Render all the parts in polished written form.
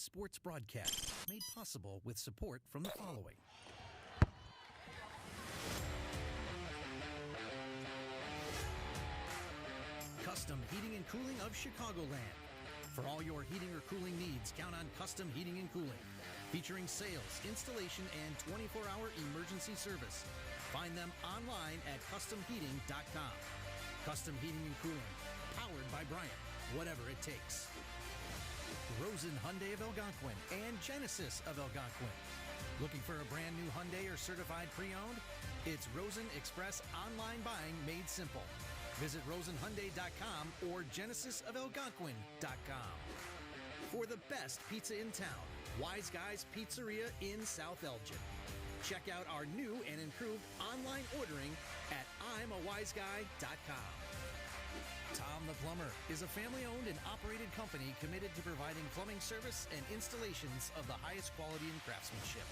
This sports broadcast made possible with support from the following. Custom Heating and Cooling of Chicagoland. For all your heating or cooling needs, count on Custom Heating and Cooling. Featuring sales, installation, and 24-hour emergency service. Find them online at customheating.com. Custom Heating and Cooling. Powered by Bryant. Whatever it takes. Rosen Hyundai of Algonquin and Genesis of Algonquin. Looking for a brand new Hyundai or certified pre-owned? It's Rosen Express online buying made simple. Visit rosenhyundai.com or genesisofalgonquin.com. For the best pizza in town, Wise Guys Pizzeria in South Elgin. Check out our new and improved online ordering at I'mAWiseGuy.com. Tom the Plumber is a family-owned and operated company committed to providing plumbing service and installations of the highest quality and craftsmanship.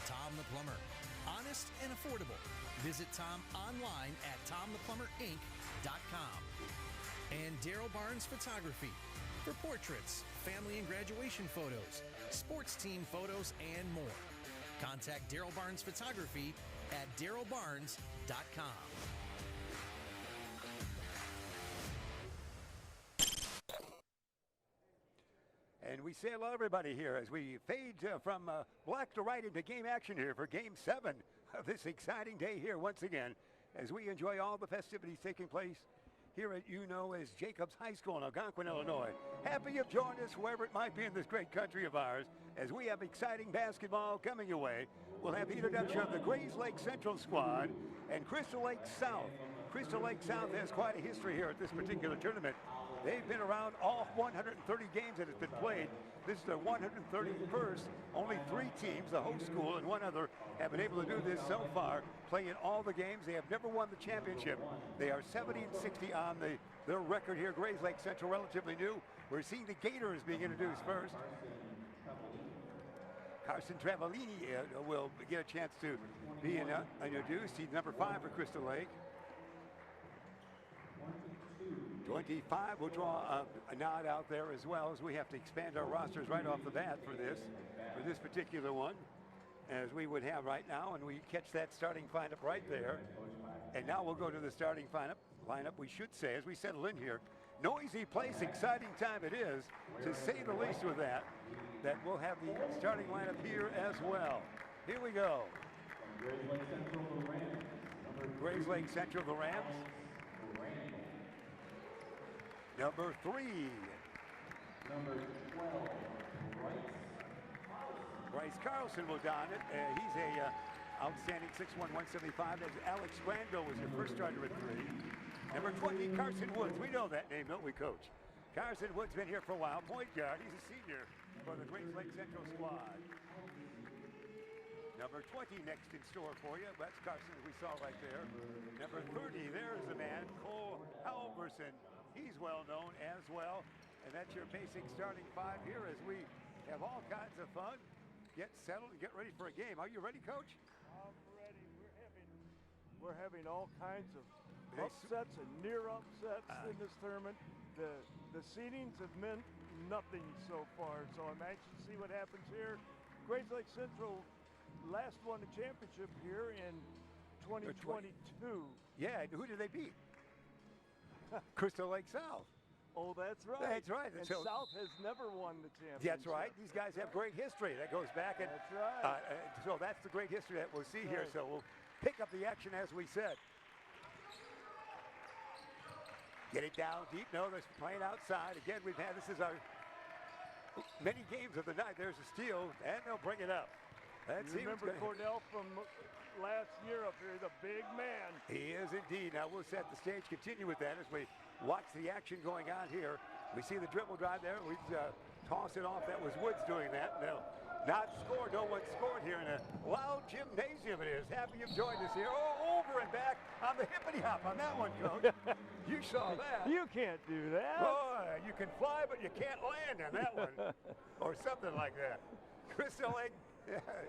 Tom the Plumber, honest and affordable. Visit Tom online at TomThePlumberInc.com. And Daryl Barnes Photography for portraits, family and graduation photos, sports team photos, and more. Contact Daryl Barnes Photography at DarylBarnes.com. And we say hello, everybody, here as we fade from black to white into game action here for Game 7 of this exciting day here once again as we enjoy all the festivities taking place here at as Jacobs High School in Algonquin, Illinois. Happy you've joined us wherever it might be in this great country of ours as we have exciting basketball coming your way. We'll have the introduction of the Grayslake Central squad and Crystal Lake South. Crystal Lake South has quite a history here at this particular tournament. They've been around all 130 games that have been played. This is their 131st. Only 3 teams, the host school and one other, have been able to do this so far, playing all the games. They have never won the championship. They are 70-60 on their record here. Grayslake Central, relatively new. We're seeing the Gators being introduced first. Carson Travellini will get a chance to be introduced. He's number 5 for Crystal Lake. 25 will draw a nod out there as well, as we have to expand our rosters right off the bat for this particular one, as we would have right now, and we catch that starting lineup right there. And now we'll go to the starting lineup, we should say, as we settle in here. Noisy place, exciting time it is, to say the least with that we'll have the starting lineup here as well. Here we go. Grayslake Central, the Rams. Number 3. Number 12, Bryce Carlson will don it. He's a outstanding 6'1", 175. As Alex Granville was your first starter at 3. Number 20, Carson Woods. We know that name, don't we, Coach? Carson Woods been here for a while. Point guard. He's a senior for the Grayslake Central squad. Number 20 next in store for you. That's Carson, we saw right there. Number 30, there's the man, Cole Halverson. He's well known as well. And that's your basic starting 5 here as we have all kinds of fun. Get settled and get ready for a game. Are you ready, Coach? I'm ready. We're having all kinds of upsets and near upsets in this tournament. The seedings have meant nothing so far, so I'm anxious to see what happens here. Grayslake Central last won the championship here in 2022. Yeah, and who did they beat? Crystal Lake South. Oh, that's right. That's right. And so, South has never won the championship. That's right. These guys have great history. That goes back. And, that's right. So that's the great history that we'll see here. So we'll pick up the action as we said. Get it down deep. No, they're playing outside. Again, this is our many games of the night. There's a steal, and they'll bring it up. You remember Cordell from last year up here, the big man. He is indeed. Now we'll set the stage, continue with that as we watch the action going on here. We see the dribble drive there. We toss it off. That was Woods doing that. No, not scored. No one scored here in a loud gymnasium it is. Happy you've joined us here. Oh, over and back on the hippity hop on that one, Coach. You saw that. You can't do that. Boy, you can fly, but you can't land on that one. Or something like that. Crystal Lake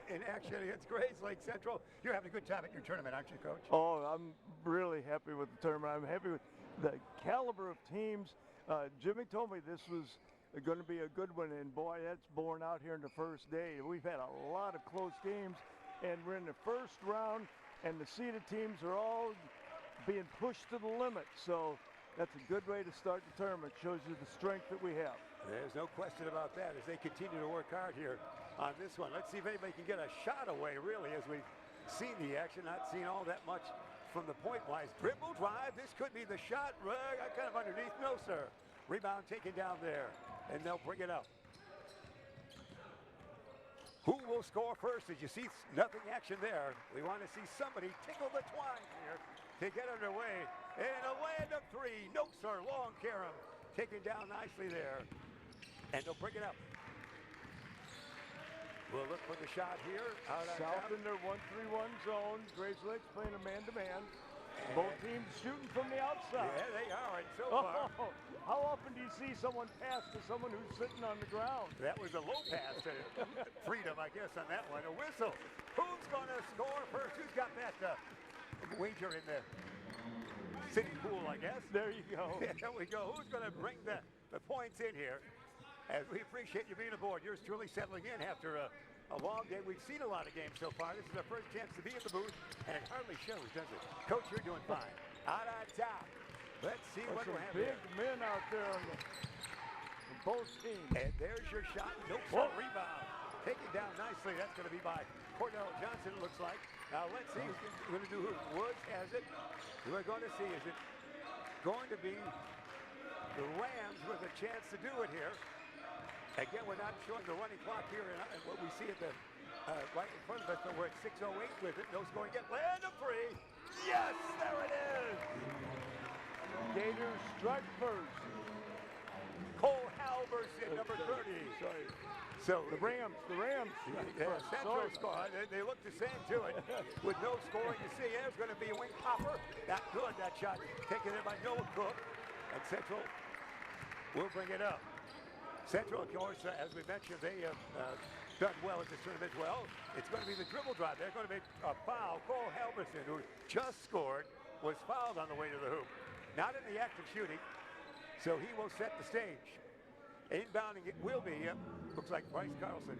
in action against Grayslake Central. You're having a good time at your tournament, aren't you, Coach? Oh, I'm really happy with the tournament. I'm happy with the caliber of teams. Jimmy told me this was going to be a good one. And boy, that's borne out here in the first day. We've had a lot of close games, and we're in the first round, and the seeded teams are all being pushed to the limit. So that's a good way to start the tournament. Shows you the strength that we have. There's no question about that as they continue to work hard here on this one. Let's see if anybody can get a shot away, really, as we've seen the action. Not seen all that much from the point-wise. Dribble drive. This could be the shot. Kind of underneath. No, sir. Rebound taken down there, and they'll bring it up. Who will score first? As you see, nothing action there. We want to see somebody tickle the twine here to get underway. And a land of three. No, sir. Long carom. Taken down nicely there. And they'll bring it up. We'll look for the shot here. Out on South top. in their 1-3-1 zone. Grayslake's playing a man-to-man. Both teams shooting from the outside. Yeah, they are. And so far. How often do you see someone pass to someone who's sitting on the ground? That was a low pass to Freedom, I guess, on that one. A whistle. Who's going to score first? Who's got that wager in the city pool, I guess? There you go. There we go. Who's going to bring the points in here? As we appreciate you being aboard. Yours truly settling in after a long day. We've seen a lot of games so far. This is our first chance to be in the booth, and it hardly shows, does it? Coach, you're doing fine. Out on top. Let's see what we have big here. men out there on both teams. And there's your shot. No rebound. Taken down nicely. That's going to be by Cordell Johnson, it looks like. Now let's see who's going to do it. Woods has it. We're going to see, is it going to be the Rams with a chance to do it here? Again, we're not showing the running clock here and what we see at the right in front of us, but we're at 6:08 with it. No scoring yet. Land of three. Yes, there it is. Gators strike first. Cole Halverson, number 30. Sorry. So The Rams. yeah, Central score. They look the same to it. With no scoring, you see there's going to be a wing popper. Not good, that shot. Taken in by Noah Cook. And Central will bring it up. Central, of course, as we mentioned, they have done well at this tournament as well. It's going to be the dribble drive. They're going to make a foul. Cole Halverson, who just scored, was fouled on the way to the hoop. Not in the act of shooting, so he will set the stage. Inbounding it will be, looks like Bryce Carlson.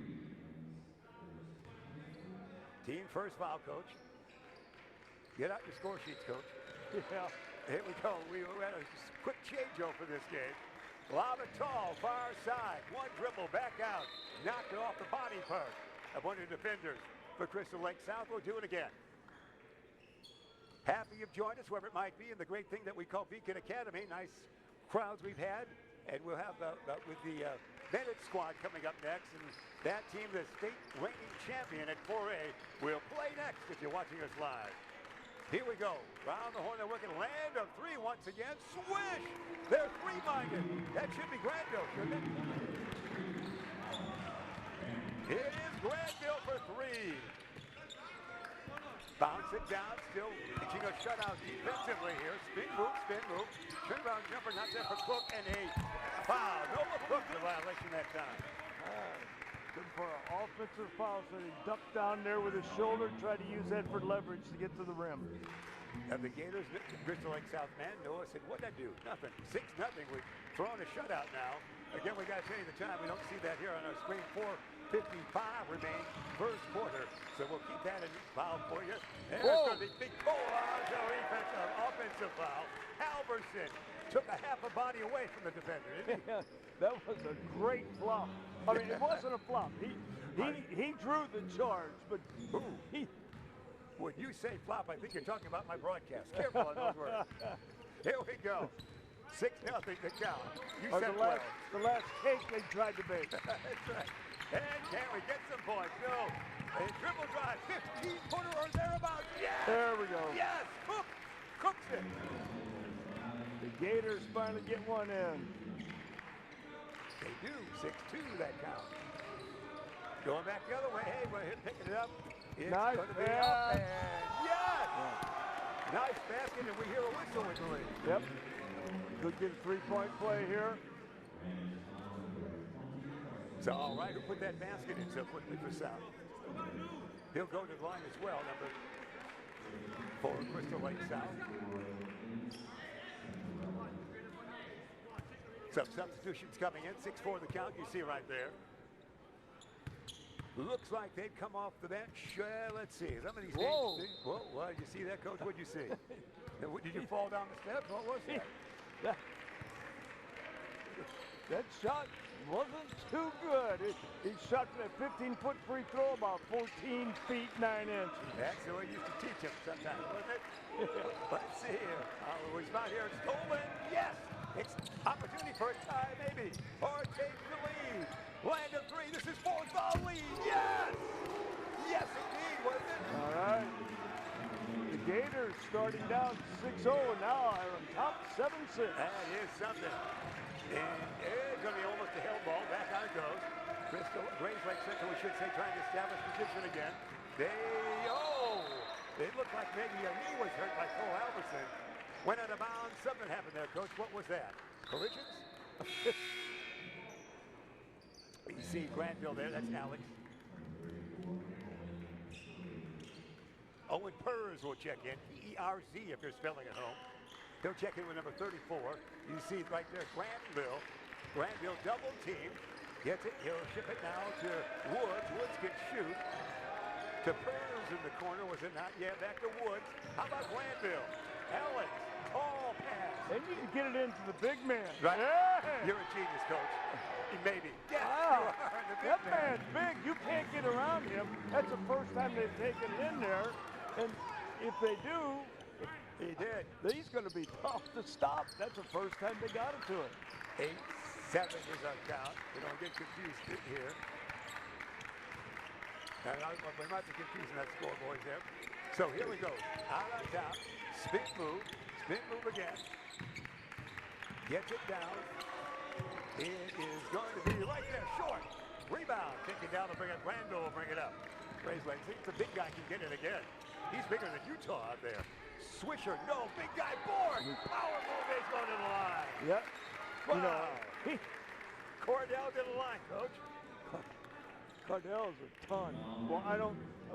Team first foul, Coach. Get out your score sheets, Coach. Yeah. Here we go. We had a quick changeover for this game. Lob it tall, far side. One dribble, back out. Knocked it off the body part of one of the defenders for Crystal Lake South. We'll do it again. Happy you've joined us, wherever it might be, in the great thing that we call Beacon Academy. Nice crowds we've had. And we'll have with the Bennett squad coming up next. And that team, the state reigning champion at 4A, will play next if you're watching us live. Here we go. Round the horn, they're working. Land of three once again. Swish! They're three-minded. That should be Granville, shouldn't it? It is Granville for three. Bounce it down, still reaching a shutout defensively here. Spin move. Turnaround jumper, not there for Cook, and a foul. Nova Cook, the violation that time. Good for an offensive foul, so he ducked down there with his shoulder, tried to use that for leverage to get to the rim. And the Gators, Crystal Lake South man, Noah said, what'd that do? Nothing. 6-0. We're throwing a shutout now. Again, we got to tell you the time. We don't see that here on our screen. 4:55 remain first quarter. So we'll keep that in foul for you. And it's going to be big offensive foul. Halverson took a half a body away from the defender, didn't he? Yeah, that was a great flop. I mean, it wasn't a flop. He drew the charge, but when you say flop, I think you're talking about my broadcast. Careful on those words. Here we go. 6-0 to count. You said the last cake they tried to bake. That's right. And can we get some points? No. A dribble drive, 15-footer or thereabouts. Yes! There we go. Yes! Cooks it. The Gators finally get one in. They do. 6-2 that count. Going back the other way. Hey, we're picking it up. It's nice going to be up. And yes! Nice basket, and we hear a whistle in the lead. Yep. Could get a three-point play here. So, all right, who put that basket in so quickly for South? He'll go to the line as well, number 4, Crystal Lake South. Some substitutions coming in. 6-4 the count. You see right there. Looks like they've come off the bench. Let's see. Some of these Whoa. names. Whoa. Well, did you see that, Coach? What'd you see? Did you fall down the steps? What was that? That shot wasn't too good. He shot that 15-foot free throw about 14 feet 9 inches. That's the way you used to teach him sometimes, wasn't it? Let's see here. He's not here. It's stolen. Yes. It's opportunity for a tie, maybe. Or take the lead. Land of three. This is for the lead. Yes. Yes, indeed, wasn't it? All right. The Gators starting down 6-0. Now are on top 7-6. That is something. And it's going to be almost a hell ball. Back on it goes. Grayslake Central, we should say, trying to establish position again. It looked like maybe a knee was hurt by Cole Albertson. Went out of bounds. Something happened there, Coach. What was that? Collisions? You see Granville there. That's Alex. Owen Purz will check in. P-E-R-Z if you're spelling at home. He'll check in with number 34. You see right there, Granville. Granville double team. Gets it. He'll ship it now to Woods. Woods can shoot. To Purz in the corner. Was it not? Yeah, back to Woods. How about Granville? Alex. Tall pass. They need to get it into the big man. Right. Yeah. You're a genius, Coach. Maybe. Yes, Wow. you are. The big That man. man's big. You can't get around him. That's the first time they've taken it in there. And if they do, He did. he's going to be tough to stop. That's the first time they got it to him. 8-7 is our count. We don't get confused here. And we might be confusing that score, boys, there. So here we go. Out on top. Spin move. Spin move again. Gets it down. It is going to be right there, short. Rebound. Take it down and bring it. Randall will bring it up. Grayslake thinks the big guy can get it again. He's bigger than Utah out there. Swisher, no, big guy, board. Power move, he's going to the line. Yep. Wow. You know, Cordell to the line, Coach. Cardell's a ton. Well,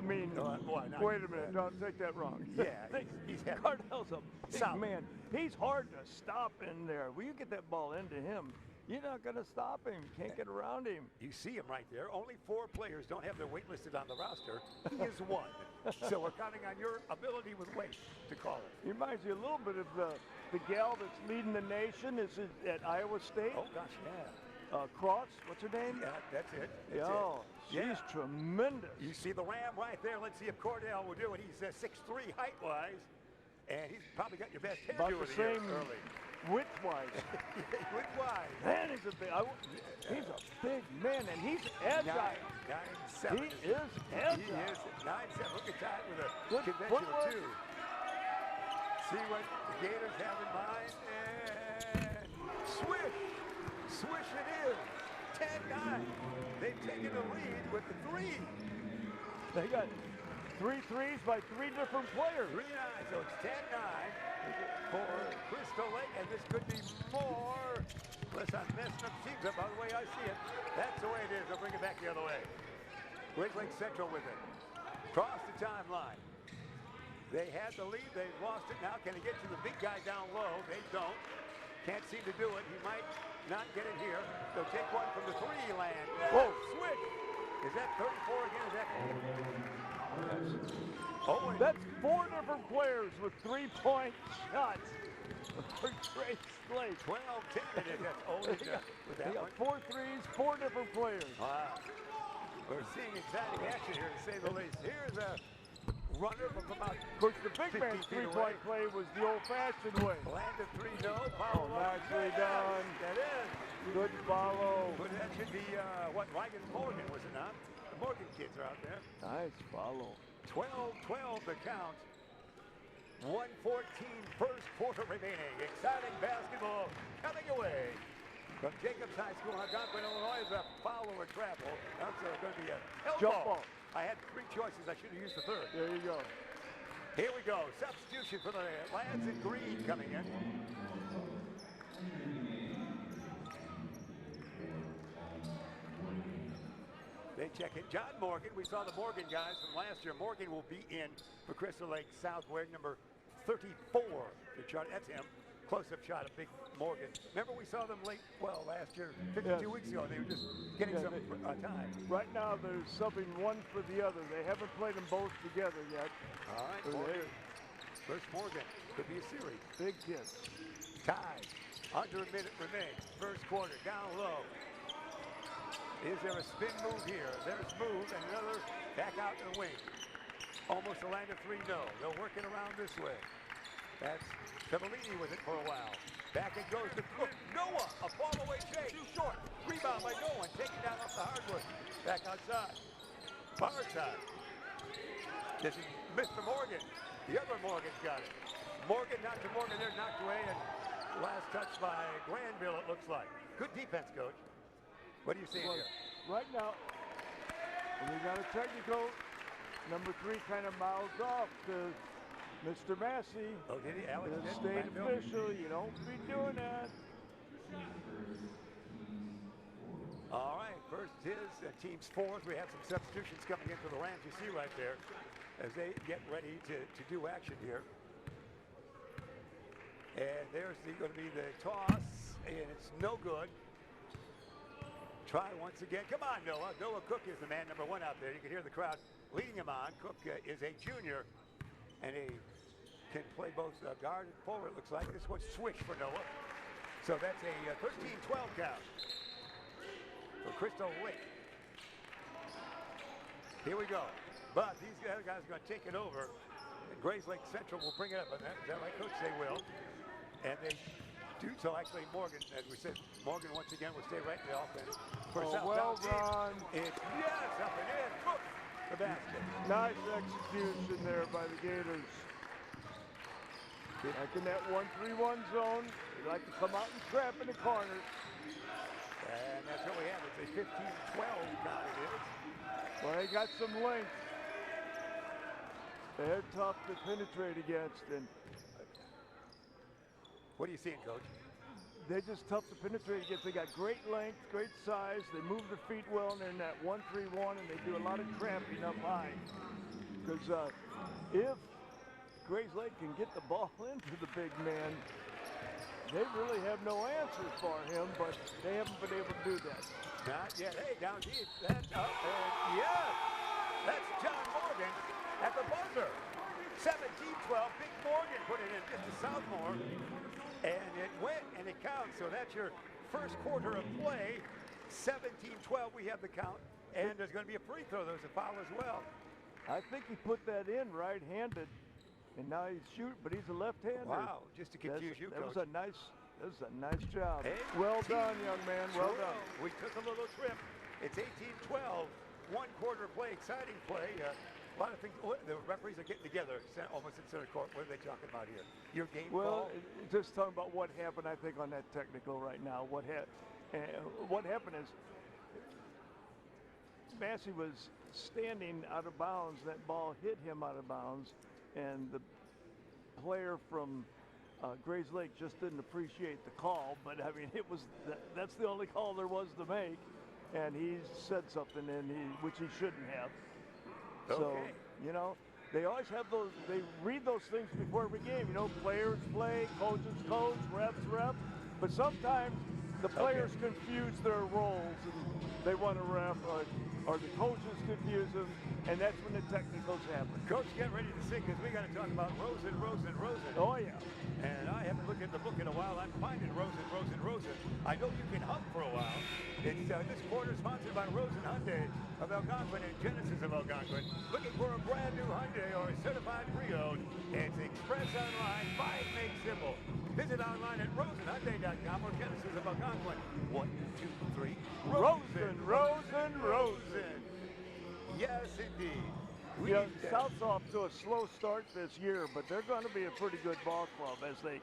wait a minute. Don't take that wrong. Yeah, he's heavy. Cardell's a big Solid. man. He's hard to stop in there. When you get that ball into him, you're not going to stop him. You can't get around him. You see him right there. Only 4 players don't have their weight listed on the roster. He is one. So we're counting on your ability with weight to call it. He reminds you a little bit of the gal that's leading the nation. Is at Iowa State. Oh, gosh, yeah. Cross. What's her name? Yeah, that's it. She's tremendous. You see the Ram right there. Let's see if Cordell will do it. He's 6'3" height-wise, and he's probably got your best hair About doing the it same early. width-wise. Width-wise. Man, he's a big man, and he's agile. 9'7". He is agile. He is 9'7". Look at that with a Good conventional footwork. 2. See what the Gators have in mind, and swish. Swish it is. 10-9. They've taken the lead with the 3. They got 3 threes by 3 different players. 3-9, so it's 10-9 for Crystal Lake, and this could be more, unless I'm messing up teams up by the way I see it. That's the way it is. They'll bring it back the other way. Grayslake Central with it. Cross the timeline. They had the lead. They've lost it now. Can they get to the big guy down low? They don't. Can't seem to do it. He might not get it here. They'll take one from the 3 land. Whoa, switch. Is that 34 again? Is that? Oh, That's 4 different players with 3-point shots for Grayslake. 12-10 it is. That's only with They that got one. 4 threes, 4 different players. Wow. We're seeing exciting action here, to say the least. Here's a runner from about Of course, the big 50 man's feet away. three-point play was the old-fashioned way. Landed 3, no. Oh, Follow up. nicely Yes, done. That is. Good follow. But that should be, Ryan Morgan, was it not? The Morgan kids are out there. Nice follow. 12-12 the count. 1:14 first quarter remaining. Exciting basketball coming away from Jacobs High School, Algonquin, Illinois. Is a foul or travel. That's going to be a elbow. Jump ball. I had 3 choices. I should have used the 3rd. There you go. Here we go. Substitution for the lads in green coming in. They check in. John Morgan. We saw the Morgan guys from last year. Morgan will be in for Crystal Lake South, wearing number 34. The chart. That's him. Close-up shot of Big Morgan. Remember we saw them late, well, last year, 52 weeks ago. They were just getting some time. Right now, they're subbing one for the other. They haven't played them both together yet. All right, Morgan. First Morgan. Could be a series. Big hit. Tied. Under a minute remains. First quarter. Down low. Is there a spin move here? There's move and another back out in the wing. Almost a line of three, no. They'll work it around this way. That's Cavallini with it for a while. Back it goes to Cook. Noah, a fall away chase. Too short. Rebound by Noah. Taken down off the hardwood. Back outside. Far side. This is Mr. Morgan. The other Morgan's got it. Morgan knocked to Morgan there, knocked away, and last touch by Granville, it looks like. Good defense, Coach. What do you see here? Right now, we got a technical. Number 3 kind of mouthed off to Mr. Massey. Oh, did he? Alex the did? state official, you don't be doing that. All right, first is team's fourth. We have some substitutions coming into the Rams, you see right there, as they get ready to do action here. And there's going to be the toss, and it's no good. Try once again. Come on, Noah. Noah Cook is the man number 1 out there. You can hear the crowd leading him on. Cook is a junior, and he can play both guard and forward, it looks like. This one's swish for Noah. So that's a 13-12 count for Crystal Lake. Here we go. But these other guys are going to take it over. And Grayslake Central will bring it up. Is that right, Coach? They will. And they do so. Actually, Morgan, as we said, Morgan once again will stay right in the offense. For well done. It's yes, up and in. Cook the basket. Nice execution there by the Gators. Back in that 1-3-1 zone. They like to come out and trap in the corner. And that's what we have. It's a 15-12 count it is. Well, they got some length. They're tough to penetrate against. And what are you seeing, Coach? They're just tough to penetrate against. They got great length, great size. They move their feet well, and they're in that 1-3-1, and they do a lot of trapping up high. Because if Grayslake can get the ball into the big man, they really have no answers for him, but they haven't been able to do that. Not yet. Hey, down deep. That's up, and yes! That's John Morgan at the buzzer. 17-12. Big Morgan put it in just to sophomore. And it went, and it counts. So that's your first quarter of play. 17-12, we have the count. And there's going to be a free throw. There's a foul as well. I think he put that in right-handed. And now he's shooting, but he's a left-hander. Wow, just to confuse you, Coach. That was a nice job. Hey, well done, young man, well done. We took a little trip. It's 18-12, one quarter play, exciting play. A lot of things. The referees are getting together almost in center court. What are they talking about here? Your game call? Just talking about what happened, I think, on that technical right now. What happened is Massey was standing out of bounds. That ball hit him out of bounds, and the player from Grayslake just didn't appreciate the call. But I mean, that's the only call there was to make, and he said something which he shouldn't have. Okay. So, you know, they always have those, they read those things before every game. You know, players play, coaches coach, refs ref. But sometimes the players confuse their roles, and they want to ref, or the coaches confuse them, and that's when the technicals happen. Coach, get ready to sing, because we got to talk about Rosen. Oh, yeah. And I haven't looked at the book in a while. I'm finding Rosen. I know you can hum for a while. It's this quarter sponsored by Rosen Hyundai of Algonquin and Genesis of Algonquin. Looking for a brand new Hyundai or a certified pre-owned? It's Express Online, 5 make simple. Visit online at rosenhyundai.com or Genesis of Algonquin. 1, 2, 3. Rosen. Yes, indeed. South's off to a slow start this year, but they're going to be a pretty good ball club as they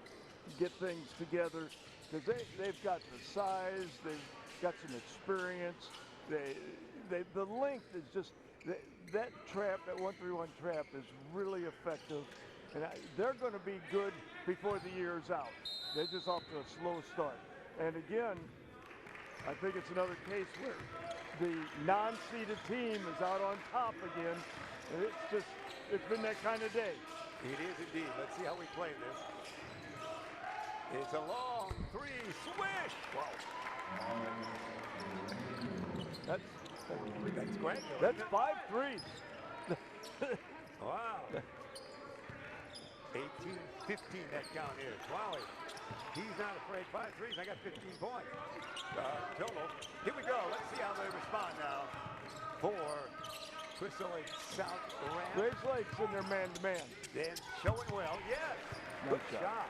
get things together, because they've got the size, they've got some experience. The length is just that trap, that 1-3-1 trap is really effective, and they're going to be good before the year's out. They're just off to a slow start, and again, I think it's another case where the non-seeded team is out on top again. And it's been that kind of day. It is indeed. Let's see how we play this. It's a long three, swish. Wow. That's great. That's 5 threes. Wow. 18-15 that count is. Wowie. He's not afraid. 5 threes. I got 15 points. Total. Here we go. Let's see how they respond now for Crystal Lake South Rams. Grayslake's in their man-to-man. Then showing well. Yes. Good shot.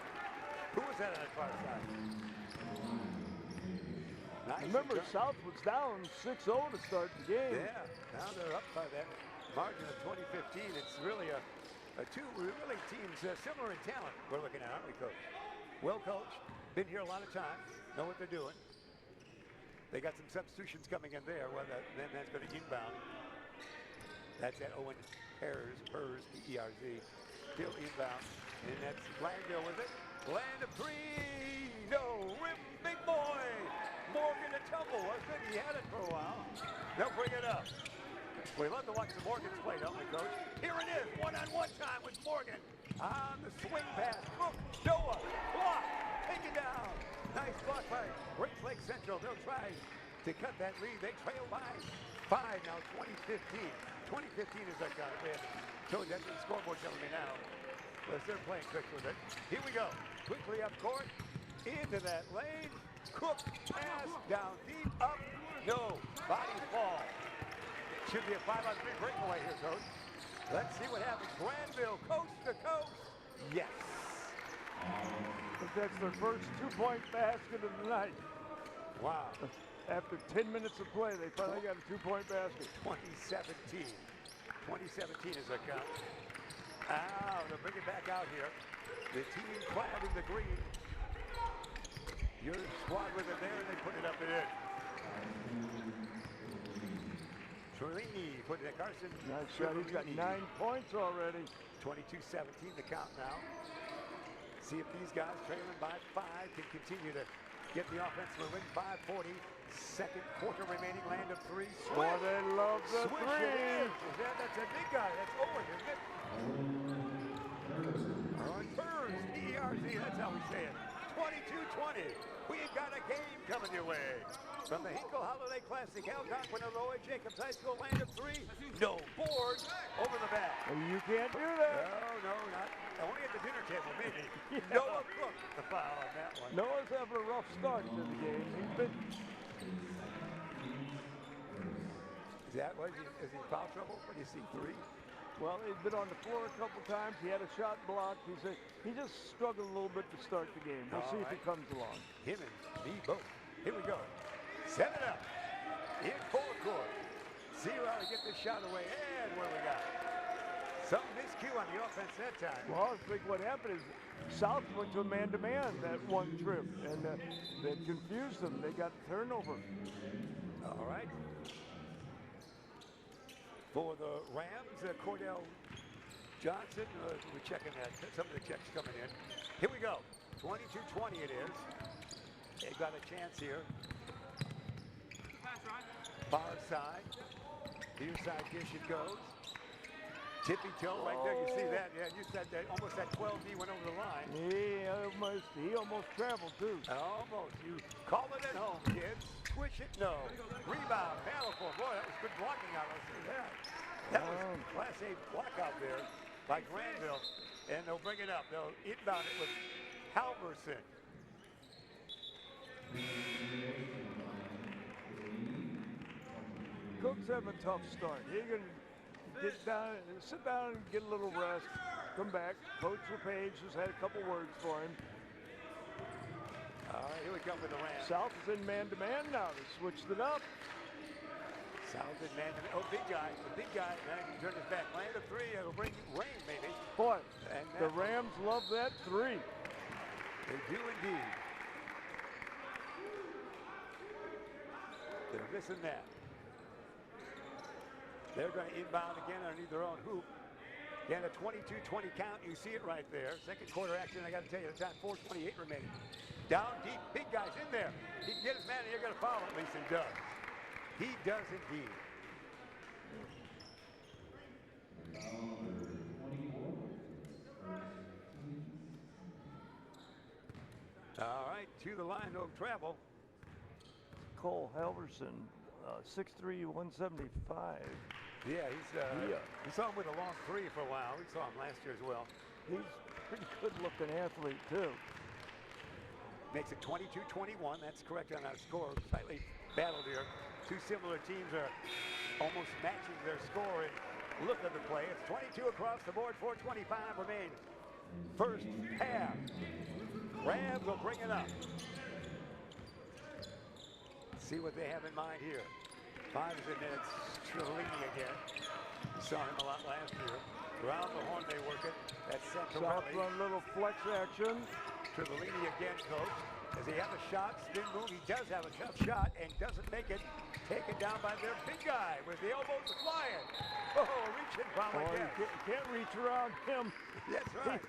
Who was that on the far side? Nice. Remember, South was down 6-0 to start the game. Yeah. Now they're up by that margin of 2015. It's really two really teams similar in talent we're looking at, aren't we, Coach? Well coached, been here a lot of time, know what they're doing. They got some substitutions coming in there. Well, then that's going to inbound. That's at Owen Hers, P-E-R-Z, still inbound. And that's Landale with it. Land of three, no, rim, big boy. Morgan a tumble, wasn't it? He had it for a while. They'll bring it up. We love to watch the Morgans play, don't we, Coach? Here it is, one-on-one time with Morgan. On the swing pass, Cook, Noah, block, take it down. Nice block by Grayslake Central. They'll try to cut that lead. They trail by 5 now, 2015. 2015 is that kind of bad. Told you that's what the scoreboard telling me now. As they're playing quick with it. Here we go. Quickly up court, into that lane. Cook, pass, down deep, up, no, body fall. Should be a 5-on-3 breakaway here, Coach. Let's see what happens. Granville, coast to coast. Yes. I think that's their first 2-point basket of the night. Wow. After 10 minutes of play, they finally got a 2-point basket. 2017. 2017 is a count. Ow, they'll bring it back out here. The team clad in the green. Your squad with it there, and they put it up and in. Trellini put it at Carson. Nice shot. He's got 9 points already. 22-17 the count now. See if these guys trailing by 5 can continue to get the offense moving. 5:40, second quarter remaining. Land of three. Swish. Boy, they love the Swish three. it is. That's a big guy. That's Owen, isn't it? All right, Burrs, P-E-R-Z, that's how we say it. 22-20. We've got a game coming your way. From the Hinkle Holiday Classic, Algonquin, Illinois, Jacobs High School, land of three. No board over the back. You can't do that. No, not. Only at the dinner table, maybe. Yeah. Noah Cook, the foul on that one. Noah's having a rough start to the game. He's been. Is that what? Is he in foul trouble? What do you see, 3? Well, he's been on the floor a couple times. He had a shot blocked. He just struggled a little bit to start the game. We'll see if he comes along. Him and me both. Here we go. Set it up. In full court. See how he get this shot away. And what we got? Some miscue on the offense that time. Well, I think what happened is South went to a man-to-man that one trip, and that confused them. They got turnover. All right. For the Rams, Cordell Johnson, we're checking that. Some of the checks coming in. Here we go. 22-20 it is. They've got a chance here. Far side. Near side dish it goes. Tippy toe right there. You see that? Yeah, you said that. Almost that 12D went over the line. He almost traveled too. Almost. You call it at home, kids. Swish it, no. Rebound, Malifor. Boy, that was good blocking out. I see that. That was Class A block out there by Granville. And they'll bring it up. They'll inbound it with Halverson. Cook's having a tough start. He can get down, sit down and get a little rest, come back. Coach LePage has had a couple words for him. All right, here we come with the Rams. South is in man-to-man now. They switched it up. South in man-to-man. Oh, big guy. The big guy. Now he can turn his back. Land of three. It'll bring rain, maybe. Boy, and the Rams love that three. They do indeed. They're missing that. They're going to inbound again underneath their own hoop. Again, a 22-20 count. You see it right there. Second quarter action. I got to tell you, the time 4:28 remaining. Down deep, big guys in there. He can get his man, and you're going to foul at least, and does. He does indeed. to the line, no travel. Cole Halverson, 6'3", 175. Yeah, we saw him with a long three for a while. We saw him last year as well. He's a pretty good-looking athlete, too. Makes it 22-21. That's correct on our score. Slightly battled here. Two similar teams are almost matching their score in look of the play. It's 22 across the board, 4:25 remain. First half. Rams will bring it up. See what they have in mind here. 5 minutes. Trellini again. We saw him a lot last year. Around the horn they work it. That's set to South run, little flex action. Trellini again, coach. Does he have a shot? Spin move. He does have a tough shot and doesn't make it. Taken down by their big guy with the elbows flying. Oh, reaching from again. You can't reach around him. That's right.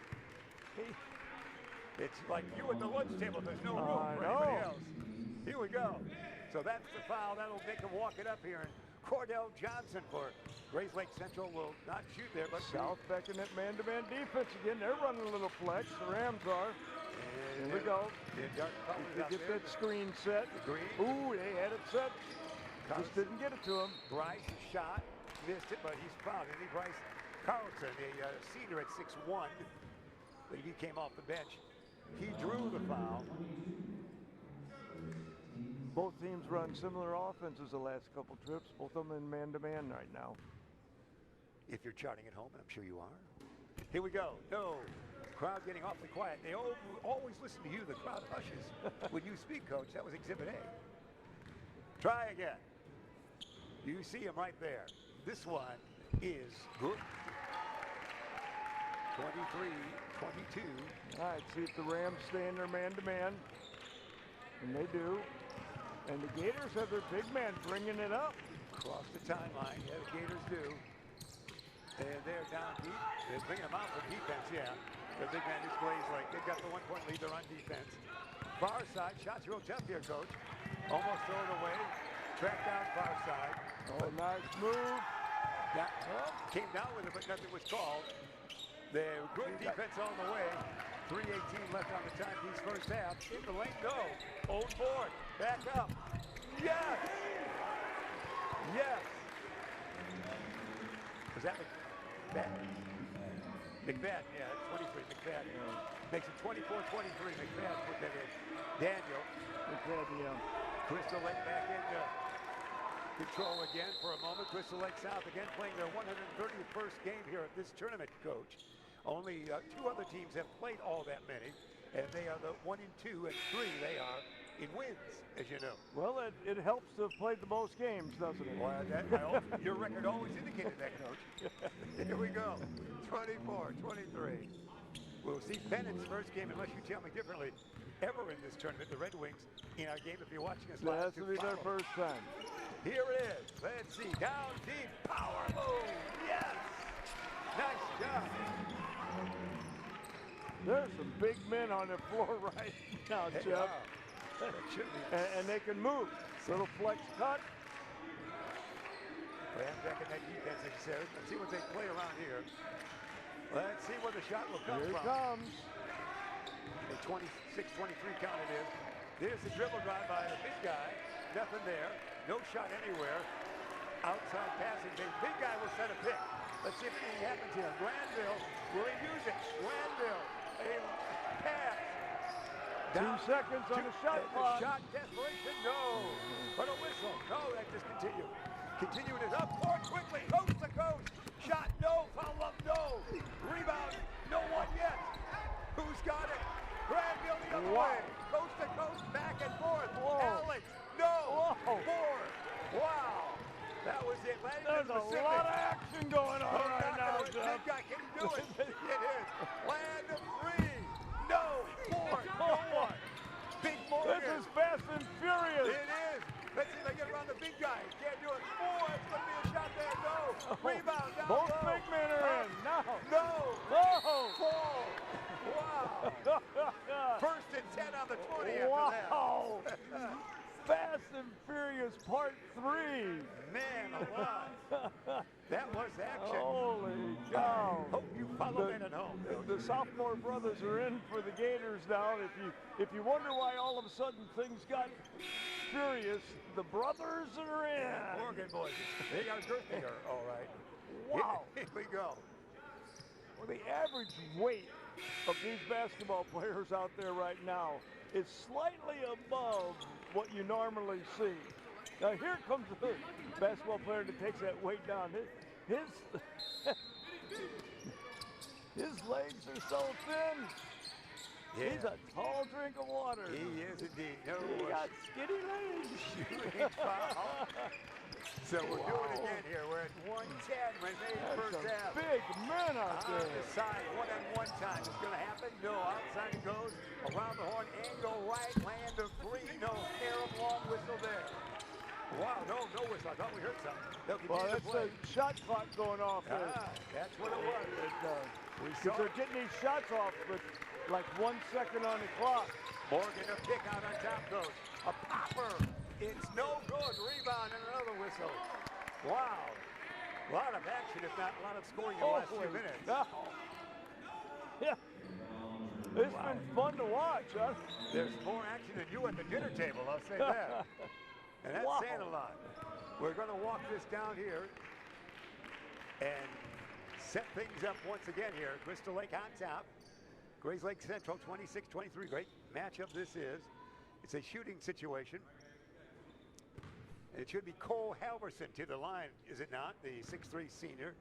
It's like you at the lunch table. There's no room for anybody else. Here we go. So that's the foul. That'll make him walk it up here. And Cordell Johnson for Grayslake Central will not shoot there, but South backing that man-to-man defense again. They're running a little flex. The Rams are. Here we go. Get that screen set. Ooh, they had it set. Just didn't get it to him. Bryce shot, missed it, but he's fouled. And Bryce Carlson, a senior at 6'1", but he came off the bench. He drew the foul. Both teams run similar offenses the last couple trips. Both of them in man-to-man right now. If you're charting at home, and I'm sure you are. Here we go. No. Crowd getting awfully quiet. They always listen to you. The crowd hushes when you speak, Coach. That was Exhibit A. Try again. You see him right there. This one is good. 23-22. All right, see if the Rams stay in their man-to-man. And they do. And the Gators have their big man bringing it up. Across the timeline. Yeah, the Gators do. And they're down deep. They're bringing them out for defense, yeah. The big man is Grayslake. They've got the 1-point lead. They're on defense. Far side. Shots real tough here, Coach. Almost throw it away. Track down far side. Oh, nice move. Came down with it, but nothing was called. They're good defense on the way. 3:18 left on the timepiece first half. In the lane, no. Own board. Back up. Yes! Yes! Was that McFadden? McFadden, yeah, 23, McFadden. Makes it 24-23. McFadden put that in. Daniel. McFadden, yeah. Crystal Lake back into control again for a moment. Crystal Lake South again playing their 131st game here at this tournament, Coach. Only 2 other teams have played all that many, and they are the 1 and 2 and 3 they are in wins, as you know. Well, it helps to have played the most games, doesn't it? Well, your record always indicated that, Coach. Here we go, 24-23. We'll see Bennett's first game, unless you tell me differently, ever in this tournament. The Red Wings in our game, if you're watching us live. That's to be their first time. Here it is. Let's see. Down deep. Power move. Yes. Nice job. There's some big men on the floor right now, Jeff. And they can move. Little flex cut. Rams back in that defense, as you said. Let's see what they play around here. Let's see where the shot will come from. Here it comes. The 26-23 count it is. There's the dribble drive by the big guy. Nothing there. No shot anywhere. Outside passing. The big guy will set a pick. Let's see if anything happens here. Granville, will he use it? Granville, a pass. 2 seconds on the shot clock. Shot desperation, no. But a whistle. No, that just continued. Continuing it up court quickly. Coast to coast. Shot, no. Foul up, no. Rebound, no one yet. Who's got it? Granville the other way. Coast to coast, back and forth. Alex, no. Four. Wow. That was it. There's a lot of action going on right now, Jeff. Big guy can do it. It is. Land of 3. No. 4. No one. Big Morgan. This is fast and furious. It is. Let's see if they get around the big guy. Can't do it. 4. It's going to be a shot there. No. Rebound down Both low. big men are in. No. No. No. 4. Wow. First and 10 on the 20 after that. Fast and Furious Part 3. Man alive. That was action. Holy cow. Hope you followed it at home. The sophomore brothers are in for the Gators now. If you wonder why all of a sudden things got furious, the brothers are in. Yeah, Morgan boys, they are girthier, all right. Wow. Here we go. Well, the average weight of these basketball players out there right now is slightly above what you normally see. Now here comes the basketball player that takes that weight down. His legs are so thin. Yeah. He's a tall drink of water. He is indeed. No, He got skinny legs. shooting foul. So we'll do it again here. We're at 110 remaining first Some half. big men out On there. the side, one-on-one time. It's going to happen. No, outside it goes. Around the horn, angle right, land of three. No, Arab long whistle there. Wow, no whistle. I thought we heard something. They'll Well, continue to that's play. a shot clock going off there. That's what it was. We Because saw they're getting these shots off with like 1 second on the clock. Morgan a pick out on top goes. A popper. It's no good. Rebound and another whistle. Wow. A lot of action, if not a lot of scoring in the last few minutes. Cow. Yeah. It's been fun to watch, huh? There's more action than you at the dinner table, I'll say that. And that's Wow. saying a lot. We're going to walk this down here and set things up once again here. Crystal Lake on top. Grayslake Central 26-23. Great matchup this is. It's a shooting situation. It should be Cole Halverson to the line, is it not? The 6'3 senior.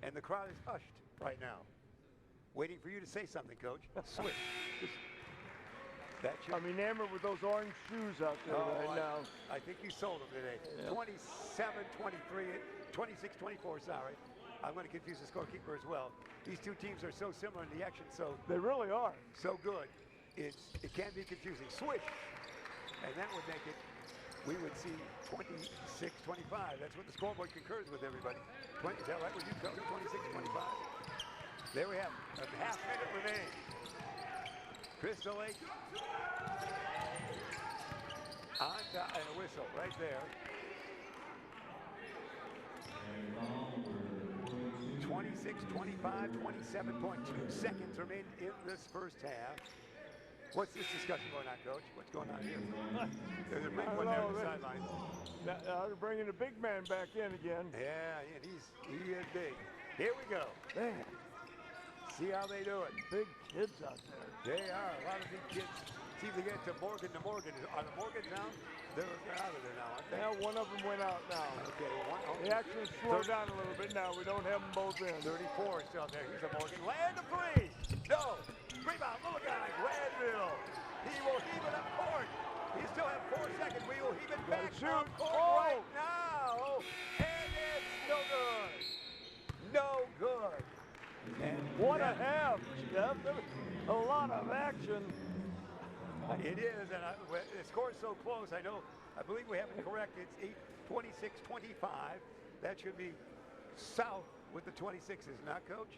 And the crowd is hushed right now. Waiting for you to say something, Coach. Switch. That should I'm enamored with those orange shoes out there right now. I think you sold them today. Yeah. 27-23, 26-24, sorry. I'm going to confuse the scorekeeper as well. These two teams are so similar in the action, so They really are. good. It can be confusing. Swish, and that would make it. We would see 26-25. That's what the scoreboard concurs with, everybody. Is that right with you, Coach? 26-25. There we have it. A half minute remains. Crystal Lake on top, and a whistle right there. 26-25, 27.2 seconds remain in this first half. What's this discussion going on, Coach? What's going on here? There's a big one there on the sidelines. They're bringing the big man back in again. Yeah, and he is big. Here we go. Man, See how they do it. big kids out there. They are a lot of big kids. See if they get to Morgan. On the Morgan down, they're out of there now, aren't they? Yeah, one of them went out now. Okay, They actually slowed down a little bit now. We don't have them both in. 34 is still there. Here's a Morgan. Land of three. No. Rebound. Little guy. Granville. He will heave it up court. He still has 4 seconds. We will heave it back shoot. up court right now. And it's no good. No good. And What a half, Jeff. A lot of action. It is, and the score's so close. I believe we have it correct. It's 26-25. That should be South with the 26s, not, Coach?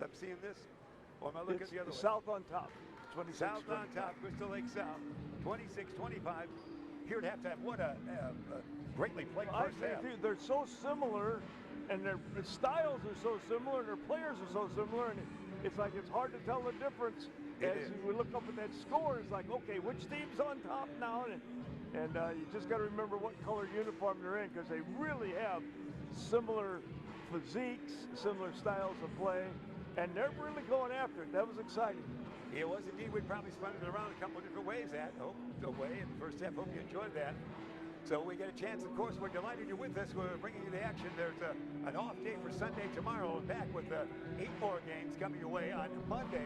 I'm seeing this, or am I looking It's the other way? South on top. 26, South on 25. top, Crystal Lake South, 26-25. Here at halftime, what a greatly played I first think half. they're so similar, and their styles are so similar, and their players are so similar, and it's like it's hard to tell the difference. It As is. we look up at that score, it's like, okay, which team's on top now? And you just got to remember what color uniform they're in, because they really have similar physiques, similar styles of play, and they're really going after it. That was exciting. It was indeed. We probably spun it around a couple of different ways in the first half. Hope you enjoyed that. So we get a chance, of course, we're delighted you're with us. We're bringing you the action. There's an off day for Sunday tomorrow. Back with 8 more games coming your way on Monday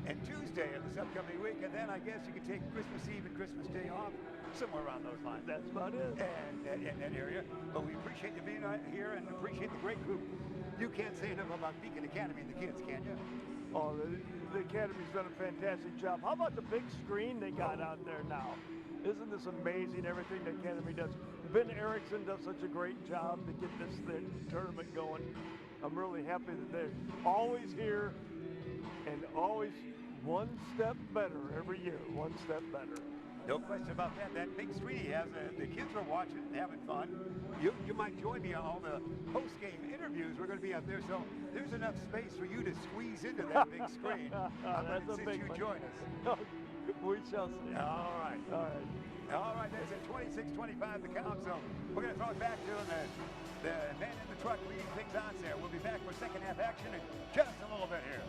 and Tuesday of this upcoming week. And then I guess you can take Christmas Eve and Christmas Day off, somewhere around those lines. That's about it. And in that area. But we appreciate you being here and appreciate the great group. You can't say enough about Beacon Academy and the kids, can you? Oh, the Academy's done a fantastic job. How about the big screen they got out there now? Isn't this amazing, everything the Academy does? Ben Erickson does such a great job to get this tournament going. I'm really happy that they're always here and always one step better every year, one step better. No question about that. That big screen he has, the kids are watching and having fun. You might join me on all the post-game interviews. We're going to be up there, so there's enough space for you to squeeze into that big screen. That's a big you one. join us. We shall see. All right. All right. All right, there's a 26-25 the count, so we're going to throw it back to the man in the truck leading things on there. We'll be back for second half action in just a little bit here.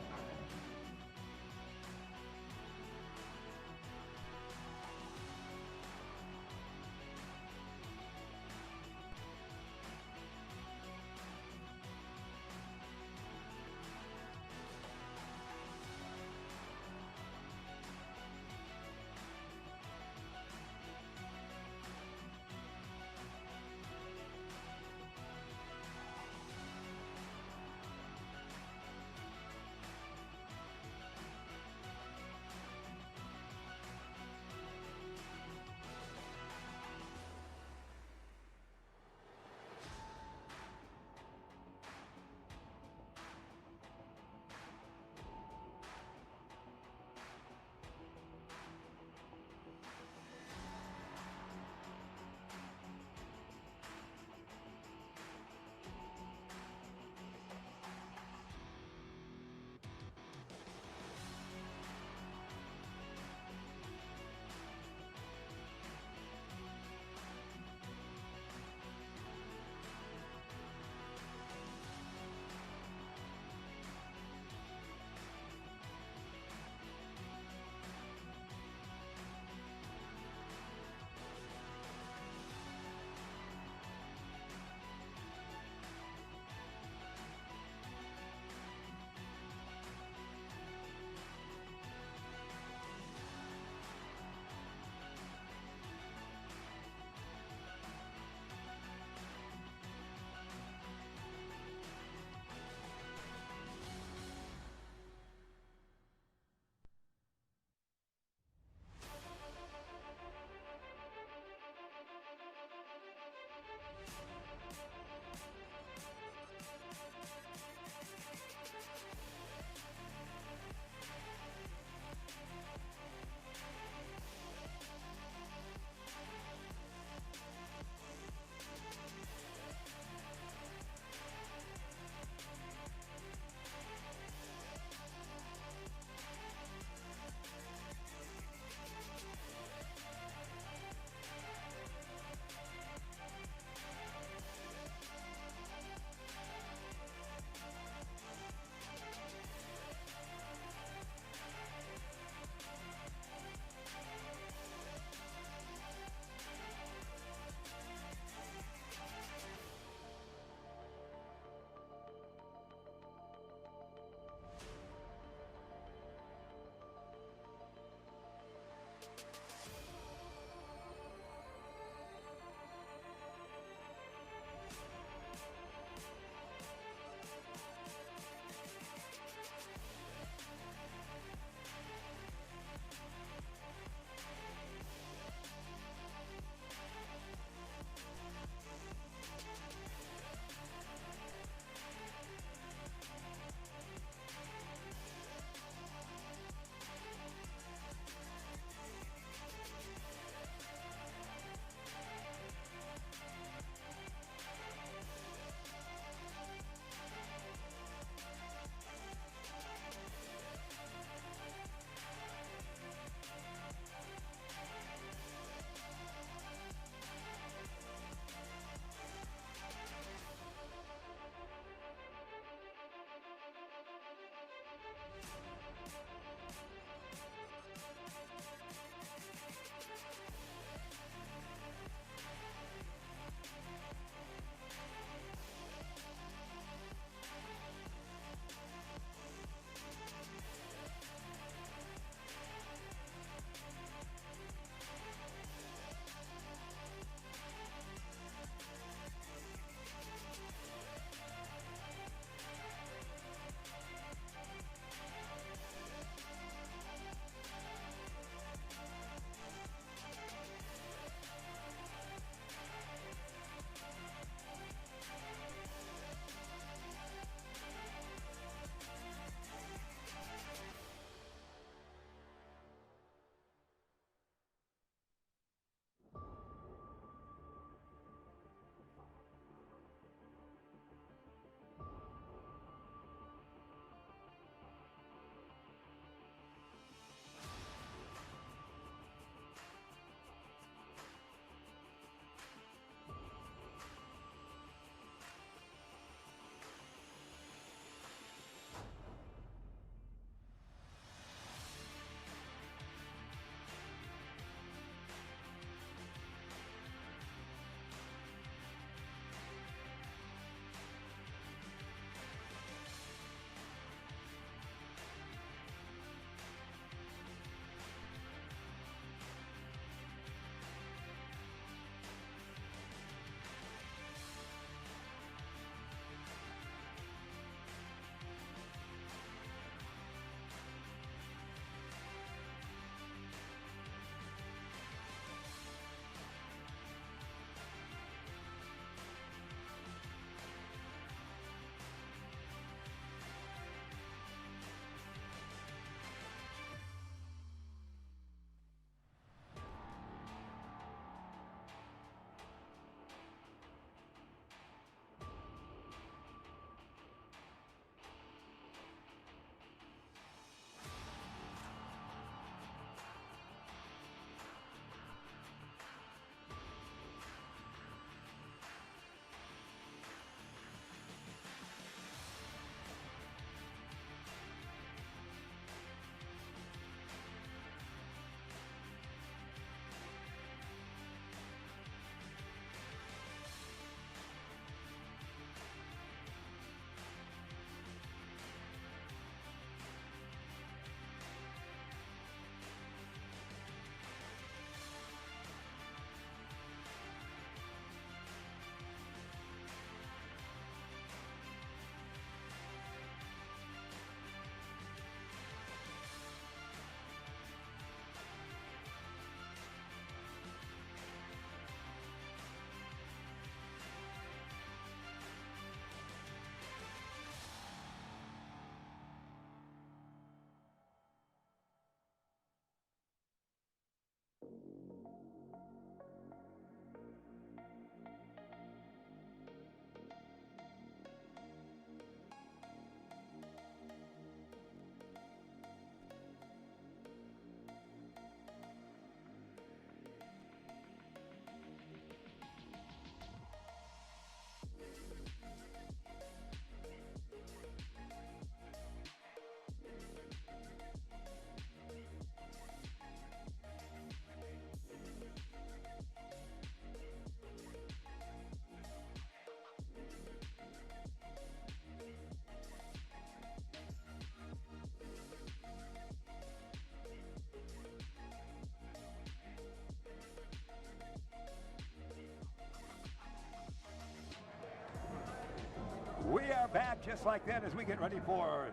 just like that as we get ready for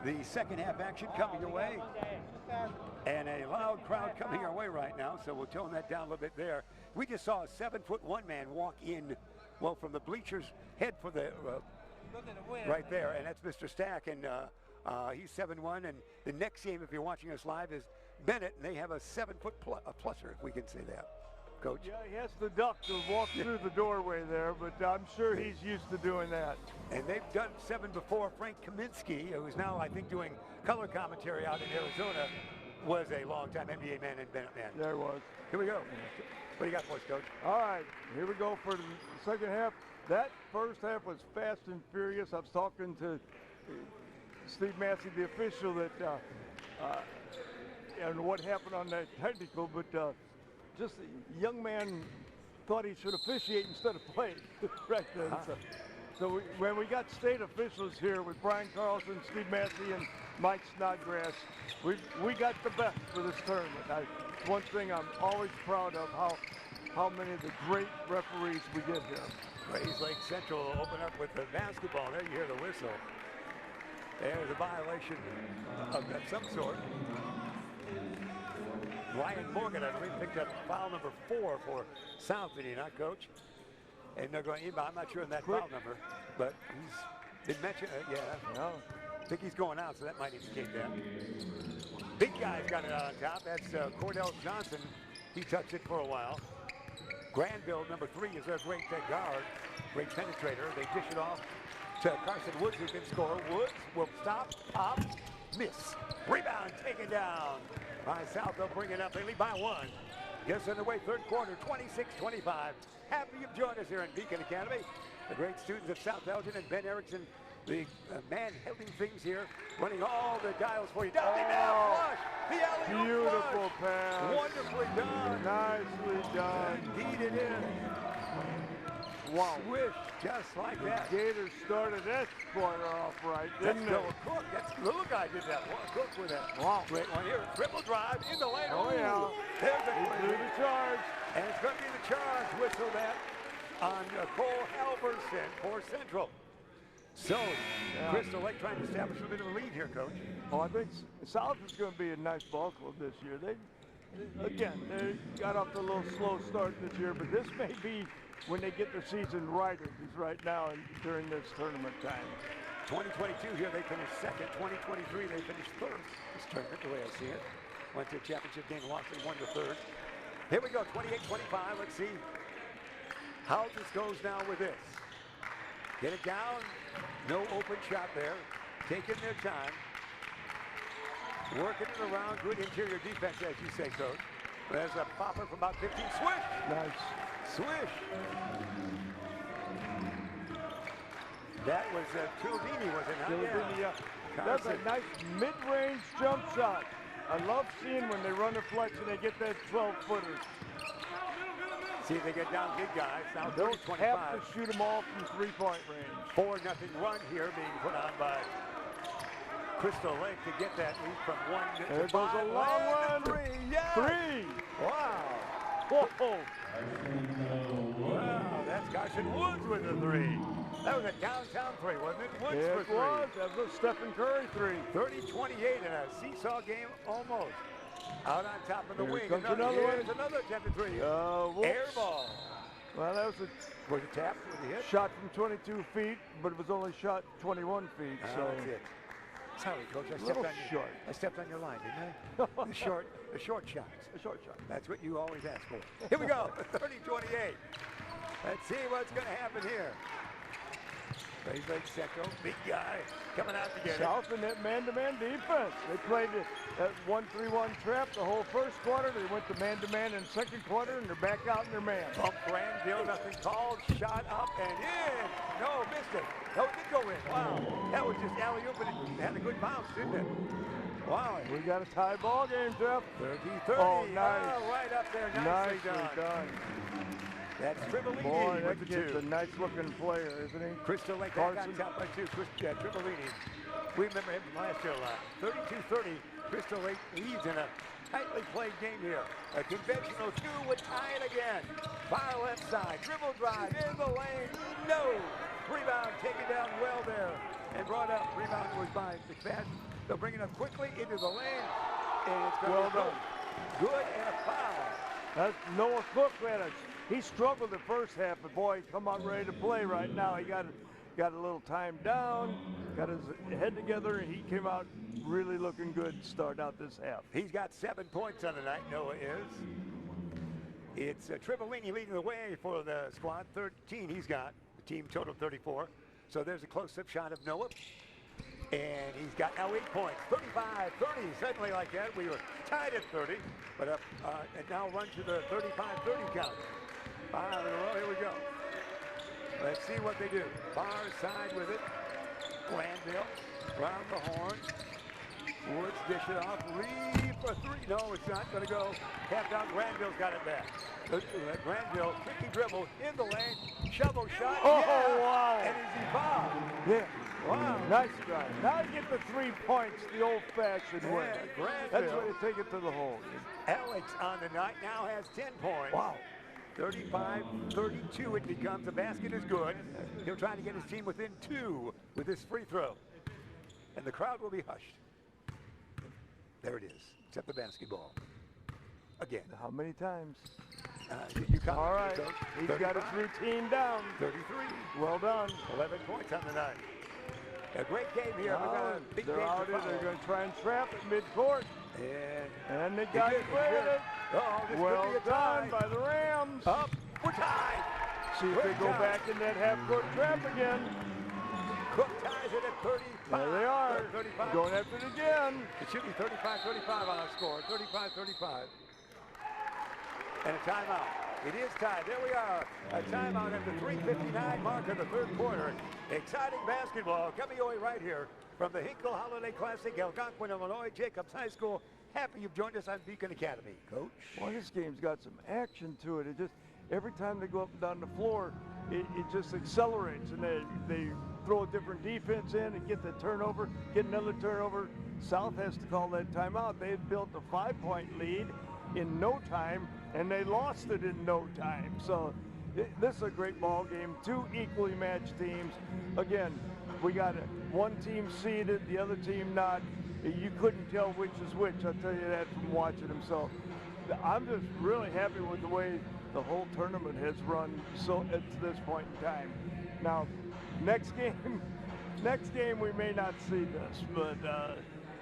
the second half action coming your way. And a loud crowd coming our way right now, so we'll tone that down a little bit there. We just saw a 7'1" man walk in, well, from the bleachers, head for the right there, and that's Mr. Stack, and he's 7'1", and the next game, if you're watching us live, is Bennett, and they have a 7-foot pluser, if we can say that. Coach? Yeah, he has to duck to walk through the doorway there, but I'm sure he's used to doing that. And they've done 7 before. Frank Kaminsky, who's now, I think, doing color commentary out in Arizona, was a long-time NBA man and Bennett man. There was. Here we go. What do you got for us, Coach? All right, here we go for the second half. That first half was fast and furious. I was talking to Steve Massey, the official, that and what happened on that technical, but just a young man thought he should officiate instead of play right then. So when we got state officials here with Brian Carlson, Steve Massey, and Mike Snodgrass, we got the best for this tournament. One thing I'm always proud of, how many of the great referees we get here. Grayslake Central will open up with the basketball. There you hear the whistle. There's a violation of some sort. Ryan Morgan, I believe, picked up foul number 4 for South, did he not, Coach? And they're going inbound. I'm not sure on that foul number, but he's been mentioned. Yeah, no. I think he's going out, so that might indicate that. Big guy's got it out on top. That's Cordell Johnson. He touched it for a while. Granville, number 3, is their great guard, great penetrator. They dish it off to Carson Woods, who can score. Woods will stop, pop, miss. Rebound taken down by South. They'll bring it up. They lead by 1. Gets underway, third quarter, 26-25. Happy you've joined us here in Beacon Academy. The great students of South Elgin and Ben Erickson, the man holding things here, running all the dials for you. Down the flush. The alley-oop Beautiful flush. pass. Wonderfully done. Nicely done. Indeed it is. Wow. Swish, just like that. Gators started that quarter off right, That's didn't Noah it? Cook. That's the little guy did that. Cook with that. Wow. Great one here. Triple drive in the lane. Oh, yeah. There's a He threw the charge. And it's going to be the charge. Whistle that on Cole Halverson for Central. So, Crystal Lake trying to establish a bit of a lead here, Coach. Oh, I think South is going to be a nice ball club this year. They got off to a little slow start this year, but this may be when they get their season right now and during this tournament time. 2022 here, they finished second. 2023, they finished third. This tournament, the way I see it. Went to a championship game, lost, they won the third. Here we go, 28-25. Let's see how this goes now with this. Get it down. No open shot there. Taking their time. Working it around. Good interior defense, as you say, Coach. There's a popper from about 15. Swish! Nice. Swish! That was Trildini, was it not? Trildini, yeah. That's Carson. a nice mid-range jump shot. I love seeing when they run a flex and they get that 12-footer. See if they get down big guys. Now Don't 30-25. have to shoot them all from three-point range. 4-0 run here being put on by Crystal Lake to get that lead from 1 to 5. There goes a long one. 3. Yes. 3. Wow. Whoa. Wow, that's Carson Woods with the 3. That was a downtown 3, wasn't it? Woods Yes, for 3. it was. That was a Stephen Curry 3. 30-28 in a seesaw game almost. Out on top of the Here wing. comes another one. Here's another attempted 3. Whoops. Air ball. Well, that was Was it tapped? Was it hit? shot from 22 feet, but it was only shot 21 feet. So That's it. Sorry, Coach. I little stepped on short. I stepped on your line, didn't I? the short shots. a short shot. That's what you always ask for. Here we go. 30-28. Let's see what's going to happen here. Grayslake Central, big guy coming out to get it. South in that man-to-man defense. They played that 1-3-1 trap the whole first quarter. They went to man-to-man in second quarter, and they're back out in their man. Bump Granville, nothing called. Shot up and in. No, missed it. No, it did go in. Wow. That was just alley-oop, and it had a good bounce, didn't it? Wow. We got a tie ball game, Jeff. 30-30. Oh, nice. Oh, right up there. Nicely done. That's Tribellini Boy, with that the 2. kid's a nice-looking player, isn't he? Crystal Lake back on top by 2. Tribellini. We remember him from last year a lot. 32-30. Crystal Lake leads in a tightly played game here. A conventional 2 would tie it again. Far left side. Dribble drive in the lane. No. Rebound taken down well there and brought up. Rebound was by McFadden. They'll bring it up quickly into the lane. And it's going to be good and a foul. That's Noah Cook. He struggled the first half, but boy, come out ready to play right now. He got a little time down, got his head together, and he came out really looking good to start out this half. He's got 7 points on the night, Noah is. It's Tripolini leading the way for the squad. 13 he's got. The team total 34. So there's a close-up shot of Noah. And he's got now 8 points. 35-30, suddenly like that. We were tied at 30, but and now run to the 35-30 count. 5 in a row, here we go. Let's see what they do. Far side with it. Glanville round the horn. Woods dish it off. Lee for 3. No, it's not going to go. Tapped out. Granville's got it back. Granville, tricky dribble in the lane. Shovel shot. Oh, yeah. wow. And is he fouled? Yeah. Wow. Nice drive. Now you get the 3 points the old-fashioned way. Granville. That's why you take it to the hole. Alex on the night now has 10 points. Wow. 35-32 it becomes. The basket is good. He'll try to get his team within 2 with this free throw. And the crowd will be hushed. There it is. Except the basketball. Again. How many times? You count. All right. He's 35, got his routine down. 33. Well done. 11 points on the night. A great game here. We've got a big they're game out to here. follow. They're going to try and trap it mid-court. And they got it with it. This Well could be a done tie. by the Rams. Up. We're tied. See if they go back in that half-court trap again. Cook ties it at 35. There they are. 35. Going after it again. It should be 35-35 on our score. 35-35. And a timeout. It is tied. There we are. A timeout at the 3:59 mark of the third quarter. Exciting basketball coming your way right here from the Hinkle Holiday Classic, Algonquin, Illinois, Jacobs High School. Happy you've joined us on Beacon Academy, Coach. Well, this game's got some action to it. It just every time they go up and down the floor, it just accelerates, and they throw a different defense in and get the turnover, get another turnover. South has to call that timeout. They had built a 5-point lead in no time, and they lost it in no time. So this is a great ball game. 2 equally matched teams. Again, we got one team seeded, the other team not. You couldn't tell which is which. I'll tell you that from watching them. So I'm just really happy with the way the whole tournament has run so to this point in time. Now, next game we may not see this, but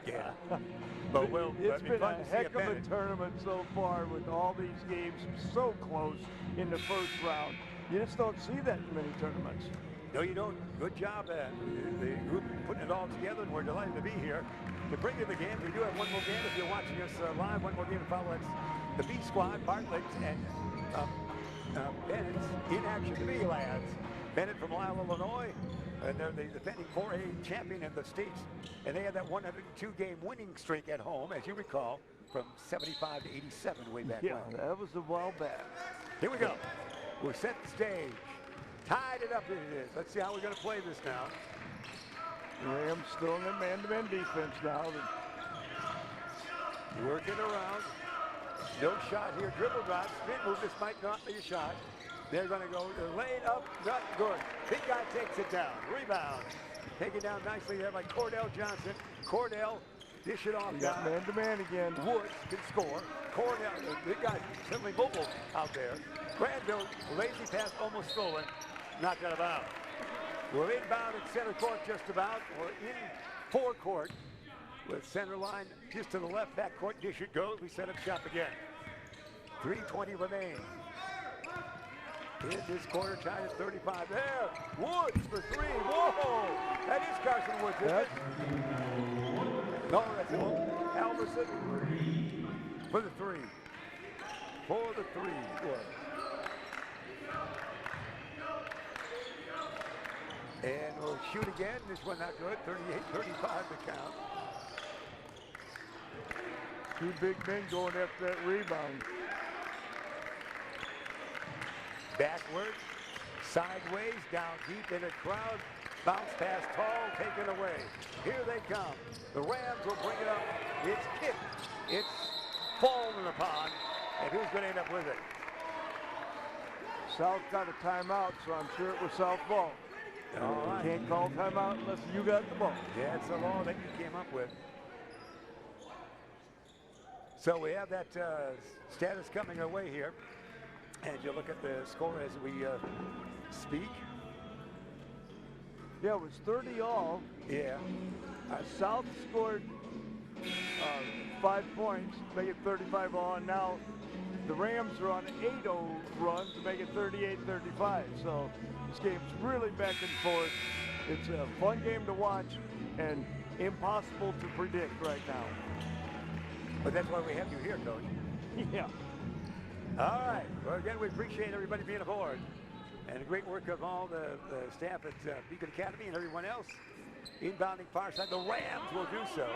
yeah. But it's been a heck of a tournament so far with all these games so close in the first round. You just don't see that in many tournaments. No, you don't. Good job, the group putting it all together, and we're delighted to be here to bring you the game. We do have one more game if you're watching us live. One more game to follow. It's the B squad, Bartlett and Bennett's in action. The B lads. Bennett from Lisle, Illinois, and they're the defending 4A champion in the States. And they had that 102-game winning streak at home, as you recall, from 75 to 87 way back when. Yeah, that was a while back. Here we go. We're set the stage. Tied it up as it is. Let's see how we're going to play this now. Rams still in their man-to-man defense now. Working around. No shot here. Dribble drive. Spin move. This might not be a shot. They're going to go laid up. Not good. Big guy takes it down. Rebound. Taken down nicely there by Cordell Johnson. Cordell dish it off. Got man-to-man again. Woods can score. Cordell, the big guy, certainly mobile out there. Granville, lazy pass, almost stolen. Knocked out of bounds. We're inbound at center court just about. We're in forecourt with center line just to the left back court. Dish it goes. We set up shop again. 3:20 remains. In this quarter, tied at 35. There, Woods for 3. Whoa! That is Carson Woods, isn't it? No, that's Alverson for the 3. For the 3 was. And we'll shoot again. This one not good. 38-35 to count. 2 big men going after that rebound. Backward, sideways, down deep in the crowd. Bounce pass tall, taken away. Here they come. The Rams will bring it up. It's kicked. It's fallen upon. And who's going to end up with it? South got a timeout, so I'm sure it was South ball. All right. Can't call timeout unless you got the ball. Yeah, it's the law that you came up with. So we have that status coming our way here. And you look at the score as we speak. Yeah, it was 30 all. Yeah. South scored 5 points, make it 35 all, and now the Rams are on an 8-0 run to make it 38-35. So this game's really back and forth. It's a fun game to watch and impossible to predict right now. But that's why we have you here, Coach. Yeah. All right. Well, again, we appreciate everybody being aboard. And the great work of all the staff at Beacon Academy and everyone else. Inbounding far side. The Rams will do so.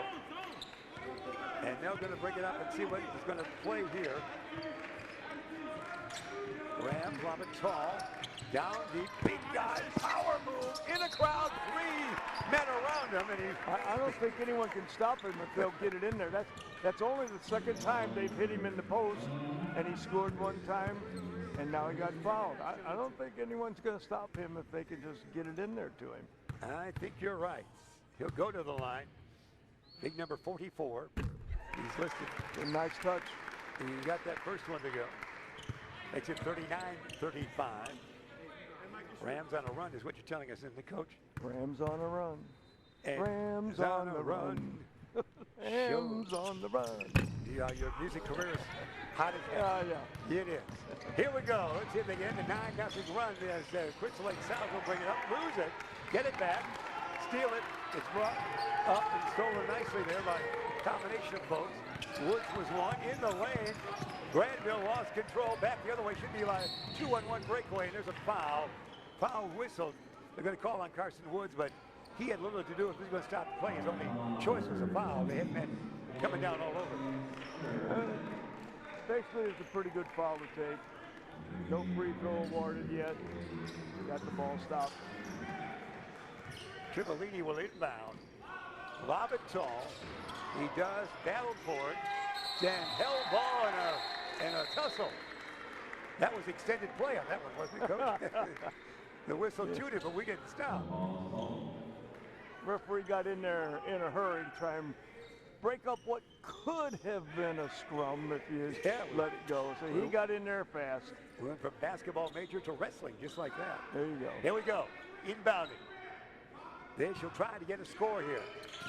And they're going to bring it up and see what is going to play here. Rams lob it tall. Down deep. Big guy. Power move. In a crowd. 3 men around him. And I don't think anyone can stop him if they'll get it in there. That's only the second time they've hit him in the post. And he scored one time. And now he got fouled. I don't think anyone's going to stop him if they can just get it in there to him. I think you're right. He'll go to the line. Big number 44. He's listed. A nice touch. He got that first one to go. Makes it 39-35. Rams on a run is what you're telling us, isn't it, Coach? Rams on a run. And Rams on the run. Rams on the run. Yeah, your music career is hot as hell. Yeah. It is. Here we go. Let's hit again. The 9-0 run as Grayslake South will bring it up, lose it, get it back, steal it. It's brought up and stolen nicely there by a combination of both. Woods was one in the lane. Granville lost control. Back the other way. Should be like a 2-on-1 breakaway. And there's a foul. Foul whistled. They're going to call on Carson Woods, but he had little to do if he was going to stop the play. His only choice was a foul. They had men coming down all over. Basically, it's a pretty good foul to take. No free throw awarded yet. Got the ball stopped. Trivellini will inbound. Lob it tall. He does. Battle for it. Then held ball and a tussle. That was extended play on that one, wasn't it, Coach? The whistle tooted, but we didn't stop. Referee got in there in a hurry to try and break up what could have been a scrum if you let it go. So he got in there fast. We went from basketball major to wrestling, just like that. There you go. Here we go. Inbounding. They shall try to get a score here.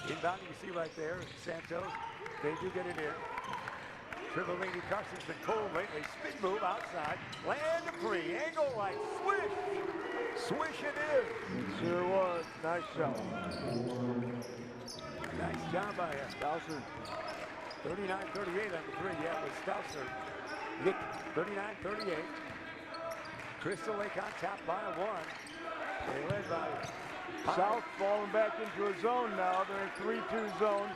Inbounding, you see right there, Santos. They do get it in. Trivellini, Carson's been cold lately. Spin move outside. Land of 3. Angle right. Swish. Swish it is. It sure was. Nice shot. Nice job by Stausser. 39-38 on the 3. Yeah, it was Stausser. Nick, 39-38. Crystal Lake on top by 1. They led by South falling back into a zone now. They're in 3-2 zone.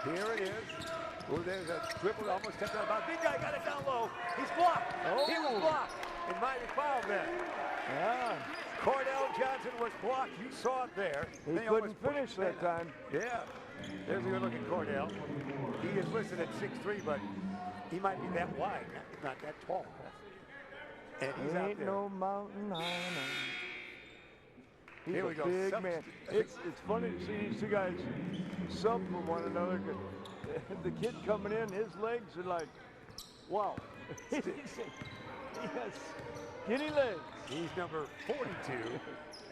Here it is. Oh, there's a dribble, almost stepped out of bounds. Big guy got it down low. He's blocked. Oh. He was blocked. And mighty foul then. Yeah. Cordell Johnson was blocked. You saw it there. He couldn't finish that time. Yeah. There's a good-looking Cordell. He is listed at 6'3", but he might be that wide. He's not that tall. And he's out Ain't there. no mountain high enough. He's Here we a go. big man. It's funny to see these two guys sub from one another. The kid coming in, his legs are like, wow. He has skinny legs. He's number 42,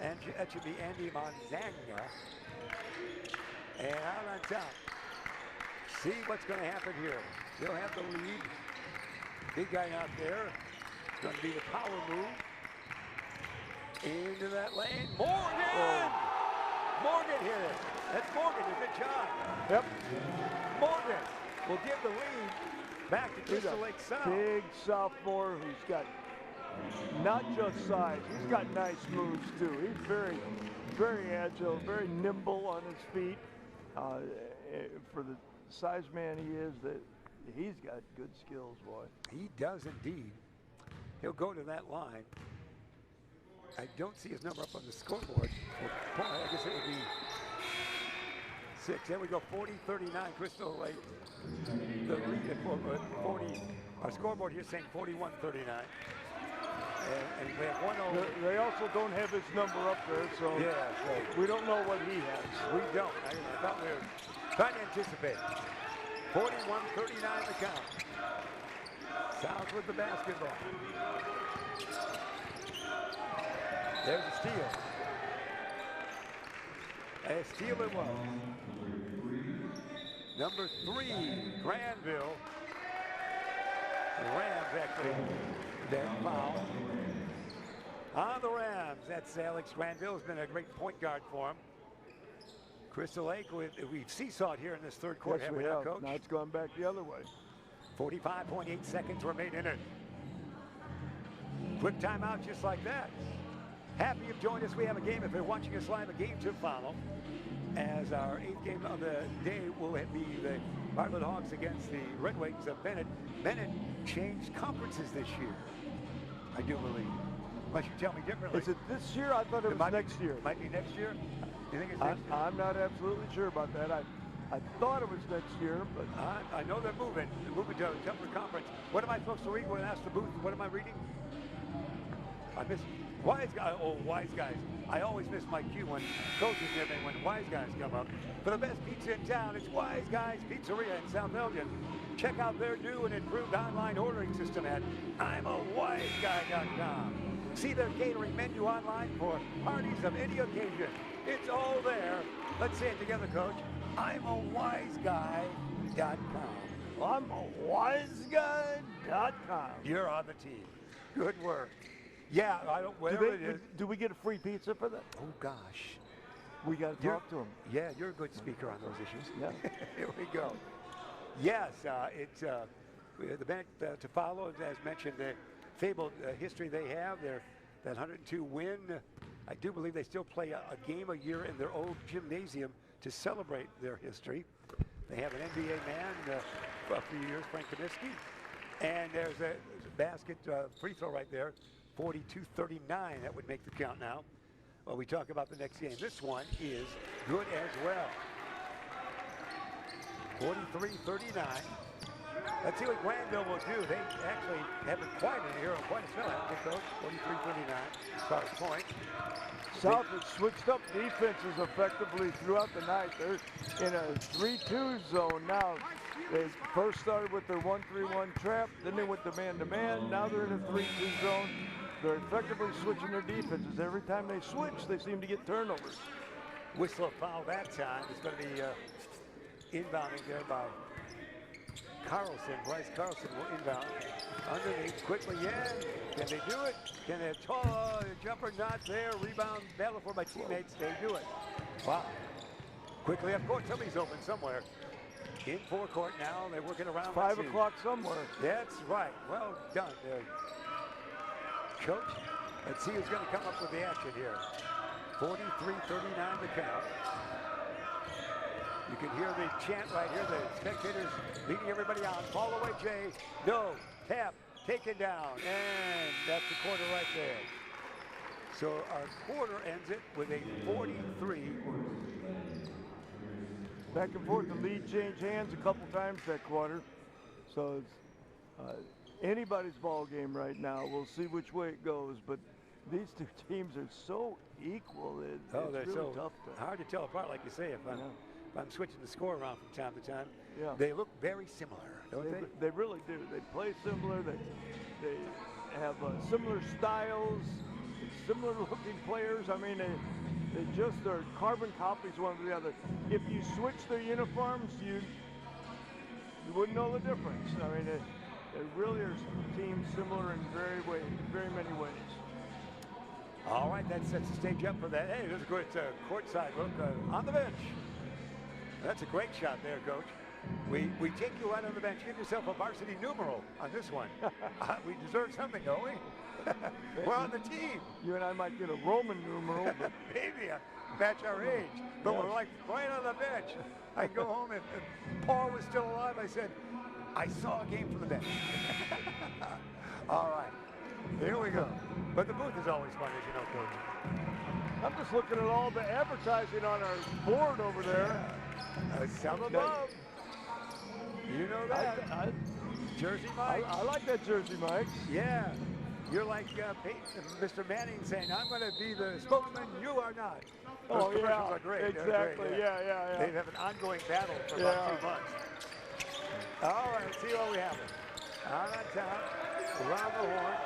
and that should be Andy Monzagna. And out on top. See what's going to happen here. They'll have the lead. Big guy out there. It's going to be the power move. Into that lane. Morgan! Oh. Morgan hit it. That's Morgan. It's a job. Yep. Morgan will give the lead back to Crystal Lake South. Big sophomore who's got not just size, he's got nice moves too. He's very, very agile, very nimble on his feet. For the size man he is, he's got good skills, boy. He does indeed. He'll go to that line. I don't see his number up on the scoreboard. I guess it would be 6. There we go, 40-39, Crystal Lake. The lead at 40. Our scoreboard here saying 41-39. And we have 1-0. They also don't have his number up there, so Yeah, right. we don't know what he has. We don't. I thought we were trying to anticipate. 41-39 the count. South with the basketball. There's a steal. A steal it was. Number 3, Granville. The Rams actually, their foul. On the Rams, that's Alex Granville. Has been a great point guard for him. Crystal Lake, we've seesawed here in this third quarter, Yes, haven't we we, have. Coach? Now it's gone back the other way. 45.8 seconds remain in it. Quick timeout just like that. Happy you've joined us. We have a game. If you're watching us live, a game to follow. As our 8th game of the day will be the Bartlett Hawks against the Red Wings of Bennett. Bennett changed conferences this year, I do believe. Unless you tell me differently. Is it this year? I thought it was next year. Might be next year? You think it's next year? I'm not absolutely sure about that. I thought it was next year, but I know they're moving. They're moving to a tougher conference. What am I supposed to read when I ask the booth? What am I reading? I miss Wise Guys. Oh, Wise Guys. I always miss my cue when coaches give me when Wise Guys come up. For the best pizza in town, it's Wise Guys Pizzeria in South Elgin. Check out their new and improved online ordering system at I'mAWiseGuy.com. See their catering menu online for parties of any occasion. It's all there. Let's say it together, Coach. I'mAWiseGuy.com. I'mAWiseGuy.com. You're on the team. Good work. Yeah, I don't. Whatever it is. Do we get a free pizza for that? Oh gosh. We got to talk to him. Yeah, you're a good speaker on those issues. Yeah. Here we go. Yes, it's the Bennett to follow, as mentioned, the fabled history they have. That 102 win. I do believe they still play a game a year in their old gymnasium to celebrate their history. They have an NBA man for a few years, Frank Kaminsky. And there's a basket free throw right there, 42-39. That would make the count now. Well, we talk about the next game. This one is good as well. 43-39. Let's see what Granville will do. They actually have been quiet in here quite a spell, haven't they, Coach? 43-39 as far as points. South has switched up defenses effectively throughout the night. They're in a 3-2 zone now. They first started with their 1-3-1 trap, then they went to man-to-man. Now they're in a 3-2 zone. They're effectively switching their defenses. Every time they switch, they seem to get turnovers. Whistle foul that time. It's going to be inbounding there by Carlson. Bryce Carlson will inbound. Underneath quickly, yeah. Can they do it? Can they jumper not there? Rebound battle for my teammates. They do it. Wow. Quickly up court. Somebody's open somewhere. In forecourt now. They're working around. 5 o'clock somewhere. That's right. Well done there, Coach. Let's see who's going to come up with the action here. 43-39 the count. You can hear the chant right here. The spectators leading everybody on. Fall away, Jay. No. Tap. Taken down. And that's the quarter right there. So our quarter ends it with a 43. Back and forth. The lead changed hands a couple times that quarter. So it's anybody's ball game right now. We'll see which way it goes. But these two teams are so equal. It's they're really so tough hard to tell apart, like you say, if I'm switching the score around from time to time. Yeah. They look very similar, don't they? They really do. They play similar. They have similar styles, similar looking players. I mean, they just are carbon copies one of the other. If you switch their uniforms, you wouldn't know the difference. I mean, they really are teams similar in very many ways. All right, that sets the stage up for that. Hey, there's a great courtside look on the bench. That's a great shot there, Coach. We take you out on the bench. Give yourself a varsity numeral on this one. We deserve something, don't we? We're on the team. You and I might get a Roman numeral. Maybe match our age. But we're like right on the bench. I go home and Paul was still alive. I said, I saw a game from the bench. All right, here we go. But the booth is always fun, as you know, Coach. I'm just looking at all the advertising on our board over there. Some above. You know that. I Jersey Mike. I like that Jersey Mike. Yeah. You're like Mr. Manning saying, I'm going to be the spokesman, you are not. Those Oh, commercials yeah, are great. exactly, Great, yeah. They have an ongoing battle for about 2 months. All right, let's see what we have. Out on top, around the horn.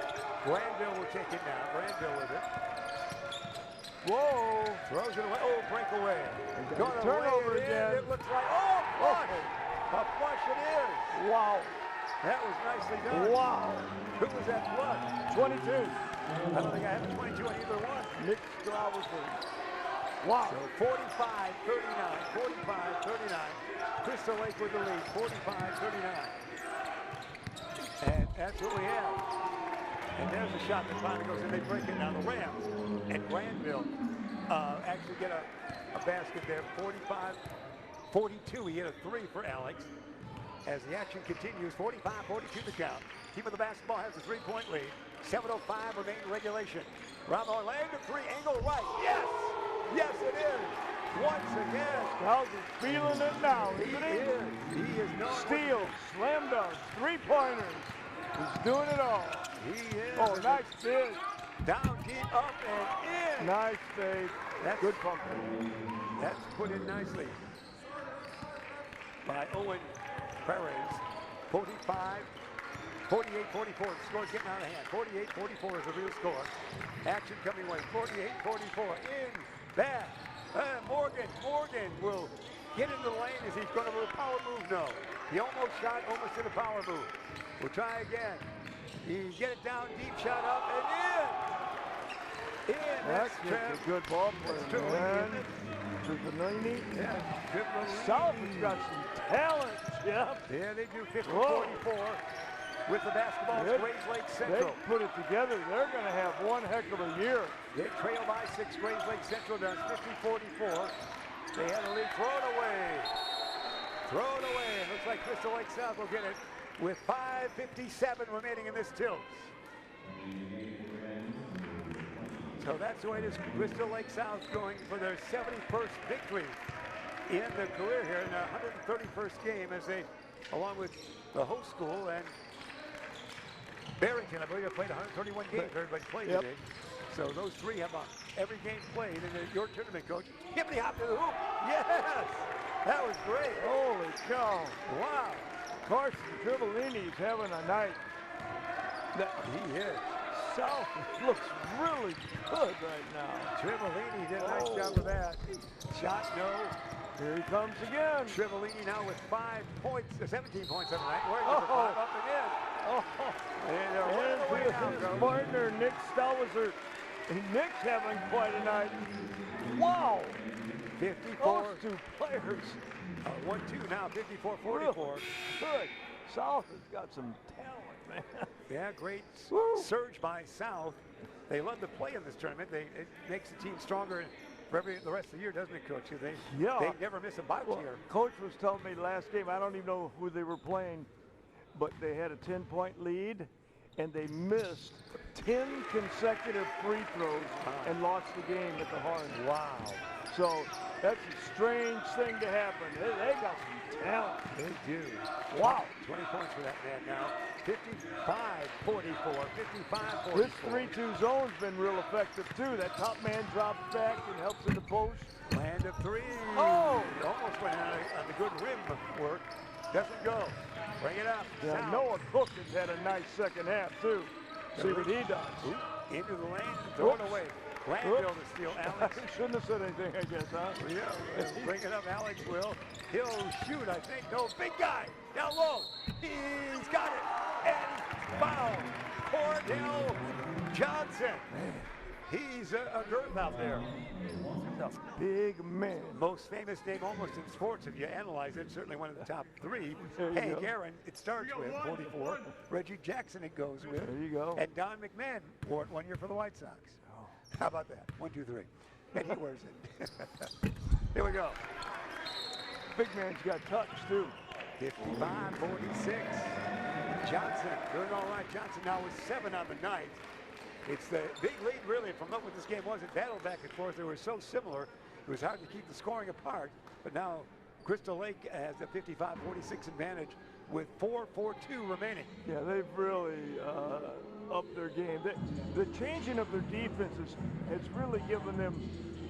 Granville will take it now. Granville with it. Whoa. Throws it away. Oh, breakaway. Gonna Turnover lay it in. again. It looks like, oh, flush. A flush it is. Wow. That was nicely done. Wow. Who was that flush? 22. I don't think I have a 22 on either one. Nick Strawberry. Wow. So 45-39, 45-39. Crystal Lake with the lead, 45-39. And that's what we have. And there's a shot that finally goes in. They break it now. The Rams and Granville actually get a basket there, 45-42. He hit a three for Alex. As the action continues, 45-42 the count. Team of the basketball has a 3-point lead. 7:05 remain in regulation. Round Orlando, three, angle right. Yes! Yes, it is. Once again. How's he feeling it now, isn't he? He is no Steal, slam dunk, three-pointers. He's doing it all. He is. Oh, nice bid. Down, deep, up, and in. Nice fade. That's good pumping. That's put in nicely by Owen Perez. 48-44. The score's getting out of hand. 48-44 is the real score. Action coming away. 48-44 in back. Morgan will get into the lane. Is he going to move? Power move? No. He almost shot, almost did a power move. We'll try again. He get it down, deep shot up, and in. That's just a good ball player, man. Tripolini. Yeah, Tripolini. South has got some talent, Jeff. Yeah, they do 50-44 with the basketball. Grayslake Central. They put it together. They're going to have one heck of a year. They trail by 6. Grayslake Central does 50-44. They had a lead. Throw it away. Throw it away. It looks like Crystal Lake South will get it with 5:57 remaining in this tilt. So that's the way it is. Crystal Lake South going for their 71st victory in their career here in their 131st game as they, along with the host school and Barrington, I believe they played 131 games. Everybody played today. So those three have every game played in your tournament, Coach. Hippity hop to the hoop. Yes! That was great. Holy cow. Wow. Carson Tripolini's having a night. He is. South looks really good right now. Tripolini did a nice job with that. Shot no. Here he comes again. Tripolini now with 17 points on the night. Where's number 5 up and in? And they're running away now, his partner, Nick Stowser. Nick's having quite a night. Wow. 54. Those two players. 1-2 now, 54-44. Really good. South has got some talent, man. Yeah, great surge by South. They love to play in this tournament. It makes the team stronger for the rest of the year, doesn't it, Coach? They never miss a bout here. Coach was telling me last game, I don't even know who they were playing, but they had a 10-point lead, and they missed 10 consecutive free throws and lost the game at the Horn. Wow. So that's a strange thing to happen. They got some talent. They do. Wow. 20 points for that man now. 55-44, 55-44. This 3-2 zone's been real effective, too. That top man drops back and helps in the post. Land of three. Oh! It almost went on the good rim work. Doesn't go. Bring it up. Yeah, Noah Cook has had a nice second half, too. See what he does. Into the lane, throw it away. Granville to steal. Alex. Shouldn't have said anything, I guess, huh? Yeah, bring it up. Alex will. He'll shoot, I think. No, big guy. Down low. He's got it. And foul. Cordell Johnson. He's a girth out there. Big man. Most famous name almost in sports, if you analyze it, certainly one of the top 3. Hank Aaron, it starts with 44. Reggie Jackson it goes with. There you go. And Don McMahon wore it 1 year for the White Sox. How about that? 1, 2, 3. And he wears it. Here we go. Big man's got touch, too. 55-46. Johnson doing all right. Johnson now with 7 on the night. It's the big lead, really, from what this game was. It battled back and forth. They were so similar, it was hard to keep the scoring apart. But now Crystal Lake has a 55-46 advantage with 4:42 remaining. Yeah, they've really upped their game. The changing of their defenses has really given them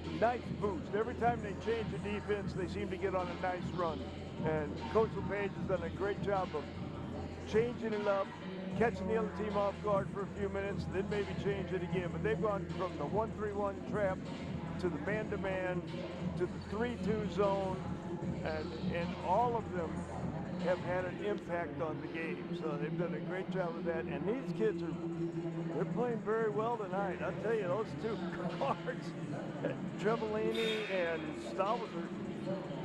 a nice boost. Every time they change the defense, they seem to get on a nice run. And Coach LePage has done a great job of changing it up, catching the other team off guard for a few minutes, then maybe change it again. But they've gone from the 1-3-1 trap to the man-to-man to the 3-2 zone, and all of them have had an impact on the game. So they've done a great job of that. And these kids they're playing very well tonight. I'll tell you, those two guards, Trevelini and Stalwart,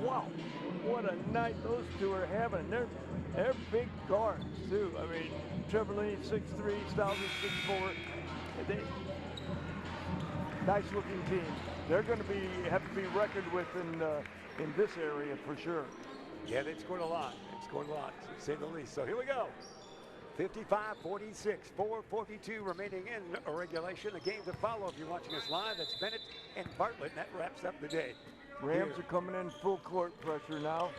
wow, what a night those two are having. They're big guards too. I mean, Trevelini 6'3", Stalwart 6'4". Nice looking team. They're going to have to be reckoned with in this area for sure. Yeah, they've scored a lot. To say the least. So here we go. 55-46, 4:42 remaining in regulation. The game to follow if you're watching us live. That's Bennett and Bartlett, and that wraps up the day. Rams are coming in full court pressure now.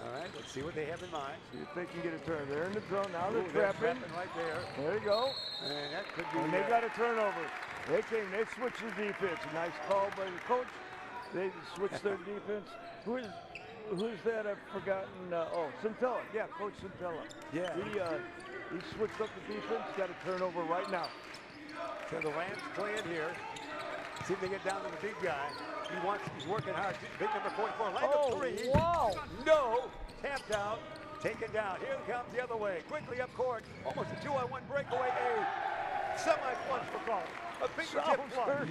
All right, let's see what they have in mind. See if they can get a turn. They're in the zone now. They're trapping right there. There you go. And that could be. And they got a turnover. They switched their defense. A nice call by the coach. They switched their defense. Who's that? I've forgotten. Centella. Yeah, Coach Centella. Yeah. He switched up the defense. Got a turnover right now. So the Rams playing here. See if they get down to the big guy. He's working hard. Big number 44. Like a three. Wow. No. Tapped out. Taken down. Here it comes the other way. Quickly up court. Almost a 2-on-1 breakaway. A semi-flush for Collins. A fingertip flush.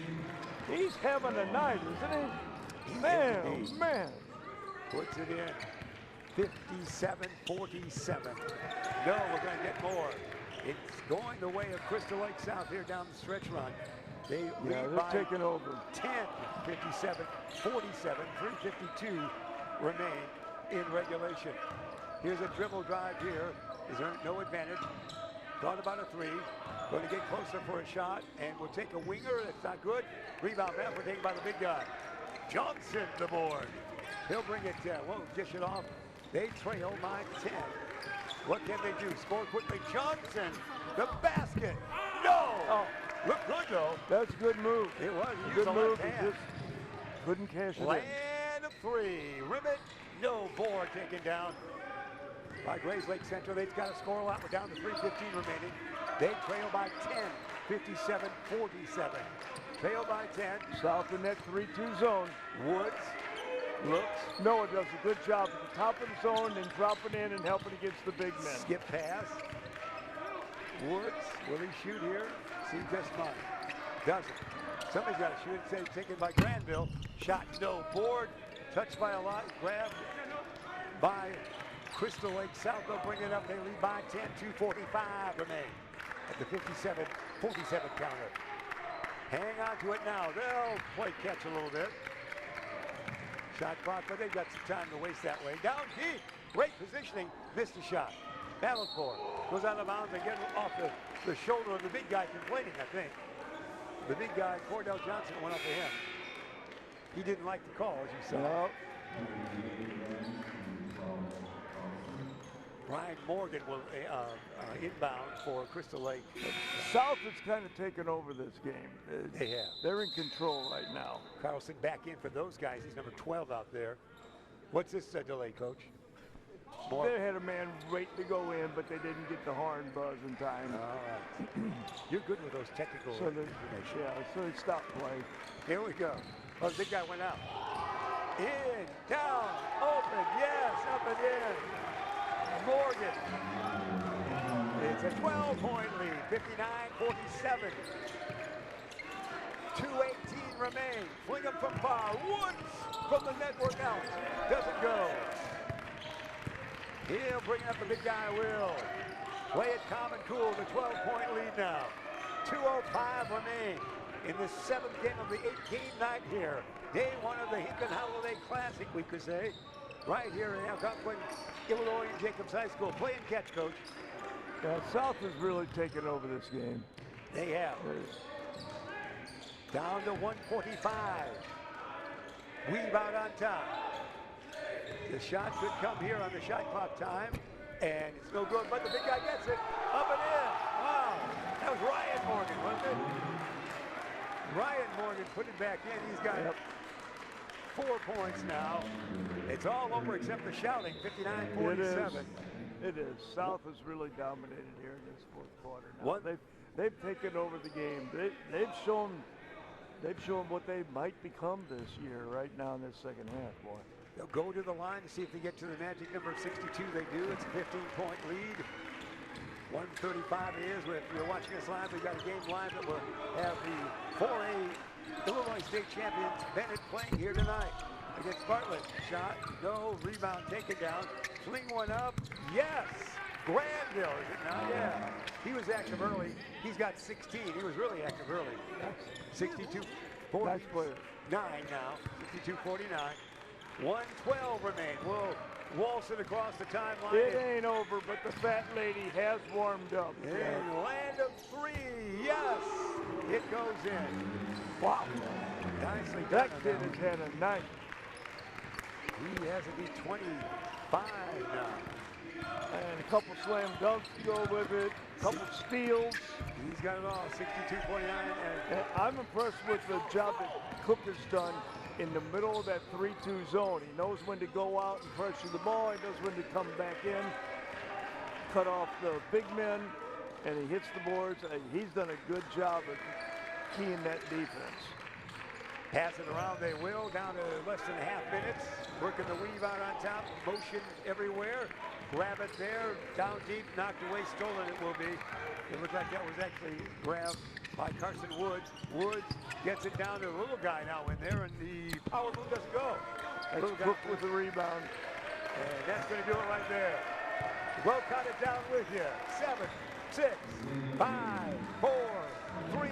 He's having a night, isn't he? Man. Puts it in. 57-47. No, we're going to get more. It's going the way of Crystal Lake South here down the stretch run. They're taking over. 10, 57, 47, 3:52 remain in regulation. Here's a dribble drive here. Is there no advantage? Thought about a three. Going to get closer for a shot, and we'll take a winger. That's not good. Rebound back. We're taken by the big guy. Johnson, the board. He'll bring it, won't dish it off. They trail by 10. What can they do? Score quickly. Johnson, the basket. No! Oh. Look good, though. That's a good move. It was. A good move. Just couldn't cash it in. Land of three. Ribbit. No. Board taken down by Grayslake Central. They've got to score a lot. We're down to 3:15 remaining. They trail by 10. 57-47. Trail by 10. South in that 3-2 zone. Woods looks. Noah does a good job at the top of the zone and dropping in and helping against the big men. Skip pass. Woods, will he shoot here? Seems just fine. Doesn't. Somebody's got to shoot it. Say, taken by Granville. Shot no. Board. Touched by a lot. Grabbed by Crystal Lake South. They'll bring it up. They lead by 10. 2:45 remain at the 57-47 counter. Hang on to it now. They'll play catch a little bit. Shot clock, but they've got some time to waste that way. Down deep. Great positioning. Missed a shot. Battle for goes out of bounds and gets off the shoulder of the big guy complaining, I think. The big guy, Cordell Johnson, went up to him. He didn't like the call, as you saw. No. Brian Morgan will inbound for Crystal Lake. South has kind of taken over this game. They have. They're in control right now. Carlson back in for those guys. He's number 12 out there. What's this delay, Coach? More. They had a man waiting to go in, but they didn't get the horn buzz in time. All right. You're good with those technical information. So they stopped play. Here we go. Oh, the big guy went out. In, down, open, yes, up and in. Morgan. It's a 12-point lead, 59-47. 2:18 remain. Fling him from far. Woods from the network out. Doesn't go. He'll bring up the big guy, will. Play it calm and cool. The 12-point lead now. 2:05 remain in the 7th game of the 8-game night here. Day one of the Hinkle Holiday Classic, we could say. Right here in Algonquin, Illinois and Jacobs High School. Play and catch, Coach. Yeah, South has really taken over this game. They have. Down to 145. Weave out on top. The shot could come here on the shot clock time, and it's no good, but the big guy gets it. Up and in. Wow. That was Ryan Morgan, wasn't it? Ryan Morgan put it back in. He's got 4 points now. It's all over except the shouting, 59-47. It is. South has really dominated here in this fourth quarter. Now, they've taken over the game. They've shown what they might become this year right now in this second half, boy. They'll go to the line to see if they get to the magic number of 62. They do. It's a 15-point lead. 1:35 is. If you're watching us live, we've got a game live that will have the 4A Illinois State champions Bennett playing here tonight against Bartlett. Shot, no, rebound, taken down. Fling one up, yes! Granville, is it now? Yeah. He was active early. He's got 16. He was really active early. 62-49 Nice player. now. 62-49. 1:12 remain. We'll waltz it across the timeline. It ain't over, but the fat lady has warmed up. And land of 3, yes! It goes in. Wow. Nicely done. That kid has had a night. He has to be 25 now. And a couple slam dunks to go with it, a couple steals. He's got it all, 62-49. And I'm impressed with the job that Cook has done in the middle of that 3-2 zone. He knows when to go out and pressure the ball. He knows when to come back in, cut off the big men, and he hits the boards. He's done a good job of keying that defense. Pass it around, they will, down to less than a half minutes. Working the weave out on top, motion everywhere. Grab it there, down deep, knocked away, stolen it will be. It looked like that was actually grabbed by Carson Woods. Woods gets it down to a little guy now in there, and the power move doesn't go. That's Cook with the rebound. And that's going to do it right there. We'll cut it down with you. 7, 6, 5, 4, 3,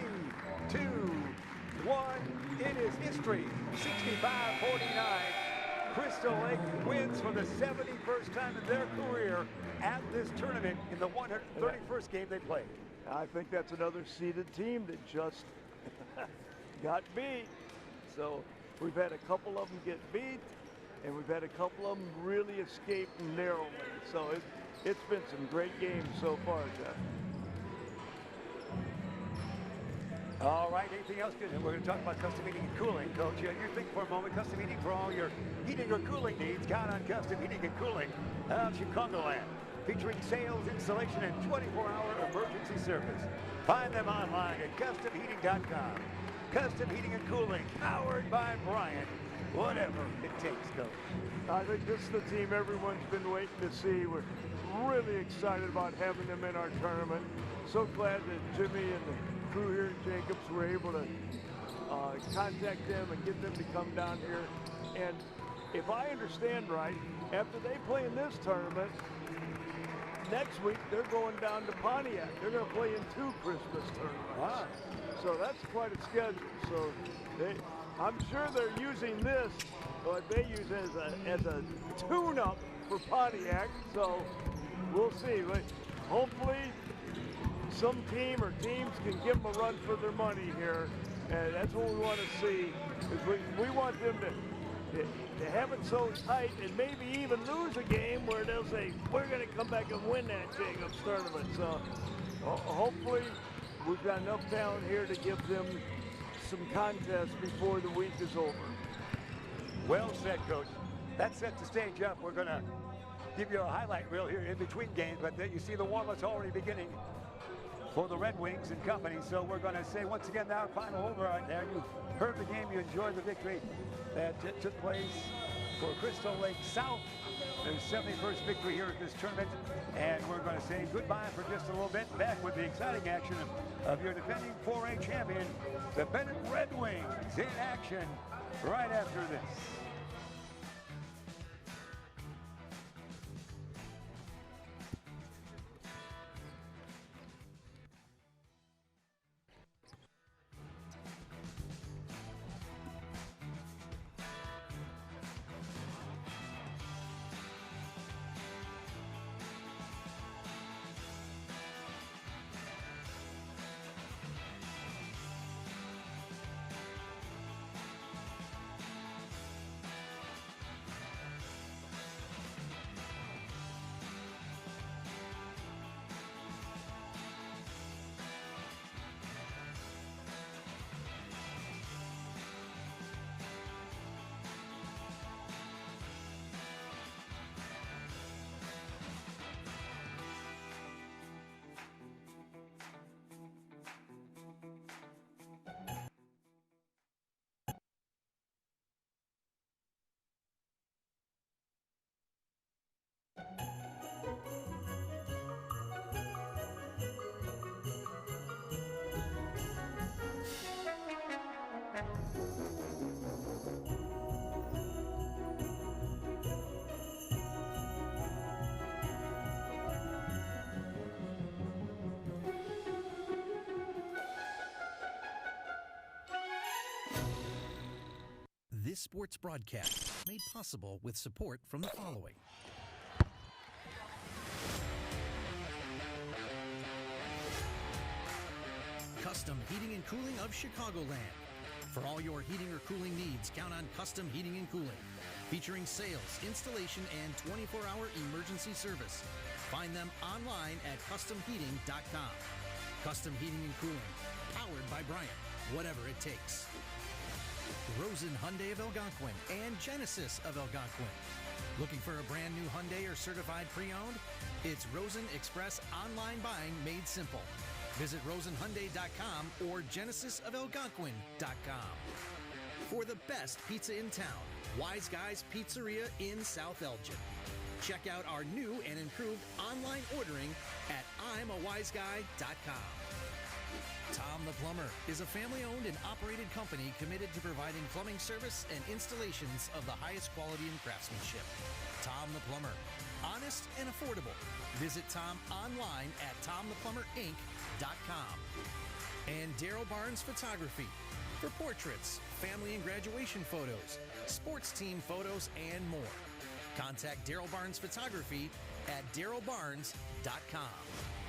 2, 1. It is history. 65-49. Crystal Lake wins for the 71st time in their career at this tournament in the 131st game they played. I think that's another seeded team that just got beat. So we've had a couple of them get beat, and we've had a couple of them really escape narrowly. So it's been some great games so far, Jeff. All right, anything else? We're going to talk about custom heating and cooling, Coach. You think for a moment, custom heating for all your heating or cooling needs. Count on custom heating and cooling of Chicagoland, featuring sales, installation, and 24-hour emergency service. Find them online at customheating.com. Custom heating and cooling, powered by Bryant. Whatever it takes, Coach. I think this is the team everyone's been waiting to see. We're really excited about having them in our tournament. So glad that Jimmy and the crew here at Jacobs were able to contact them and get them to come down here. And if I understand right, after they play in this tournament, next week they're going down to Pontiac. They're going to play in 2 Christmas tournaments. Wow. So that's quite a schedule. So I'm sure they're using this, what they use as a tune-up for Pontiac. So we'll see. But hopefully some team or teams can give them a run for their money here, and that's what we want to see. Is we want them to have it so tight and maybe even lose a game where they'll say, we're going to come back and win that Jacobs tournament. So hopefully we've got enough talent here to give them some contests before the week is over. Well said, Coach. That sets the stage up. We're going to give you a highlight reel here in between games, but you see the warm-up's already beginning for the Red Wings and company. So we're going to say once again now, final over right there. You heard the game, you enjoyed the victory that took place for Crystal Lake South. Their 71st victory here at this tournament. And we're going to say goodbye for just a little bit. Back with the exciting action of your defending 4A champion, the Bennett Red Wings, in action right after this. This sports broadcast made possible with support from the following. Custom Heating and Cooling of Chicagoland. For all your heating or cooling needs, count on Custom Heating and Cooling. Featuring sales, installation, and 24-hour emergency service. Find them online at customheating.com. Custom Heating and Cooling, powered by Bryant, whatever it takes. Rosen Hyundai of Algonquin and Genesis of Algonquin. Looking for a brand new Hyundai or certified pre-owned? It's Rosen Express online buying made simple. Visit rosenhyundai.com or genesisofelgonquin.com. For the best pizza in town, Wise Guys Pizzeria in South Elgin. Check out our new and improved online ordering at I'mAWiseGuy.com. Tom the Plumber is a family-owned and operated company committed to providing plumbing service and installations of the highest quality and craftsmanship. Tom the Plumber, honest and affordable. Visit Tom online at TomThePlumberInc.com. And Daryl Barnes Photography for portraits, family and graduation photos, sports team photos, and more. Contact Daryl Barnes Photography at darylbarnes.com.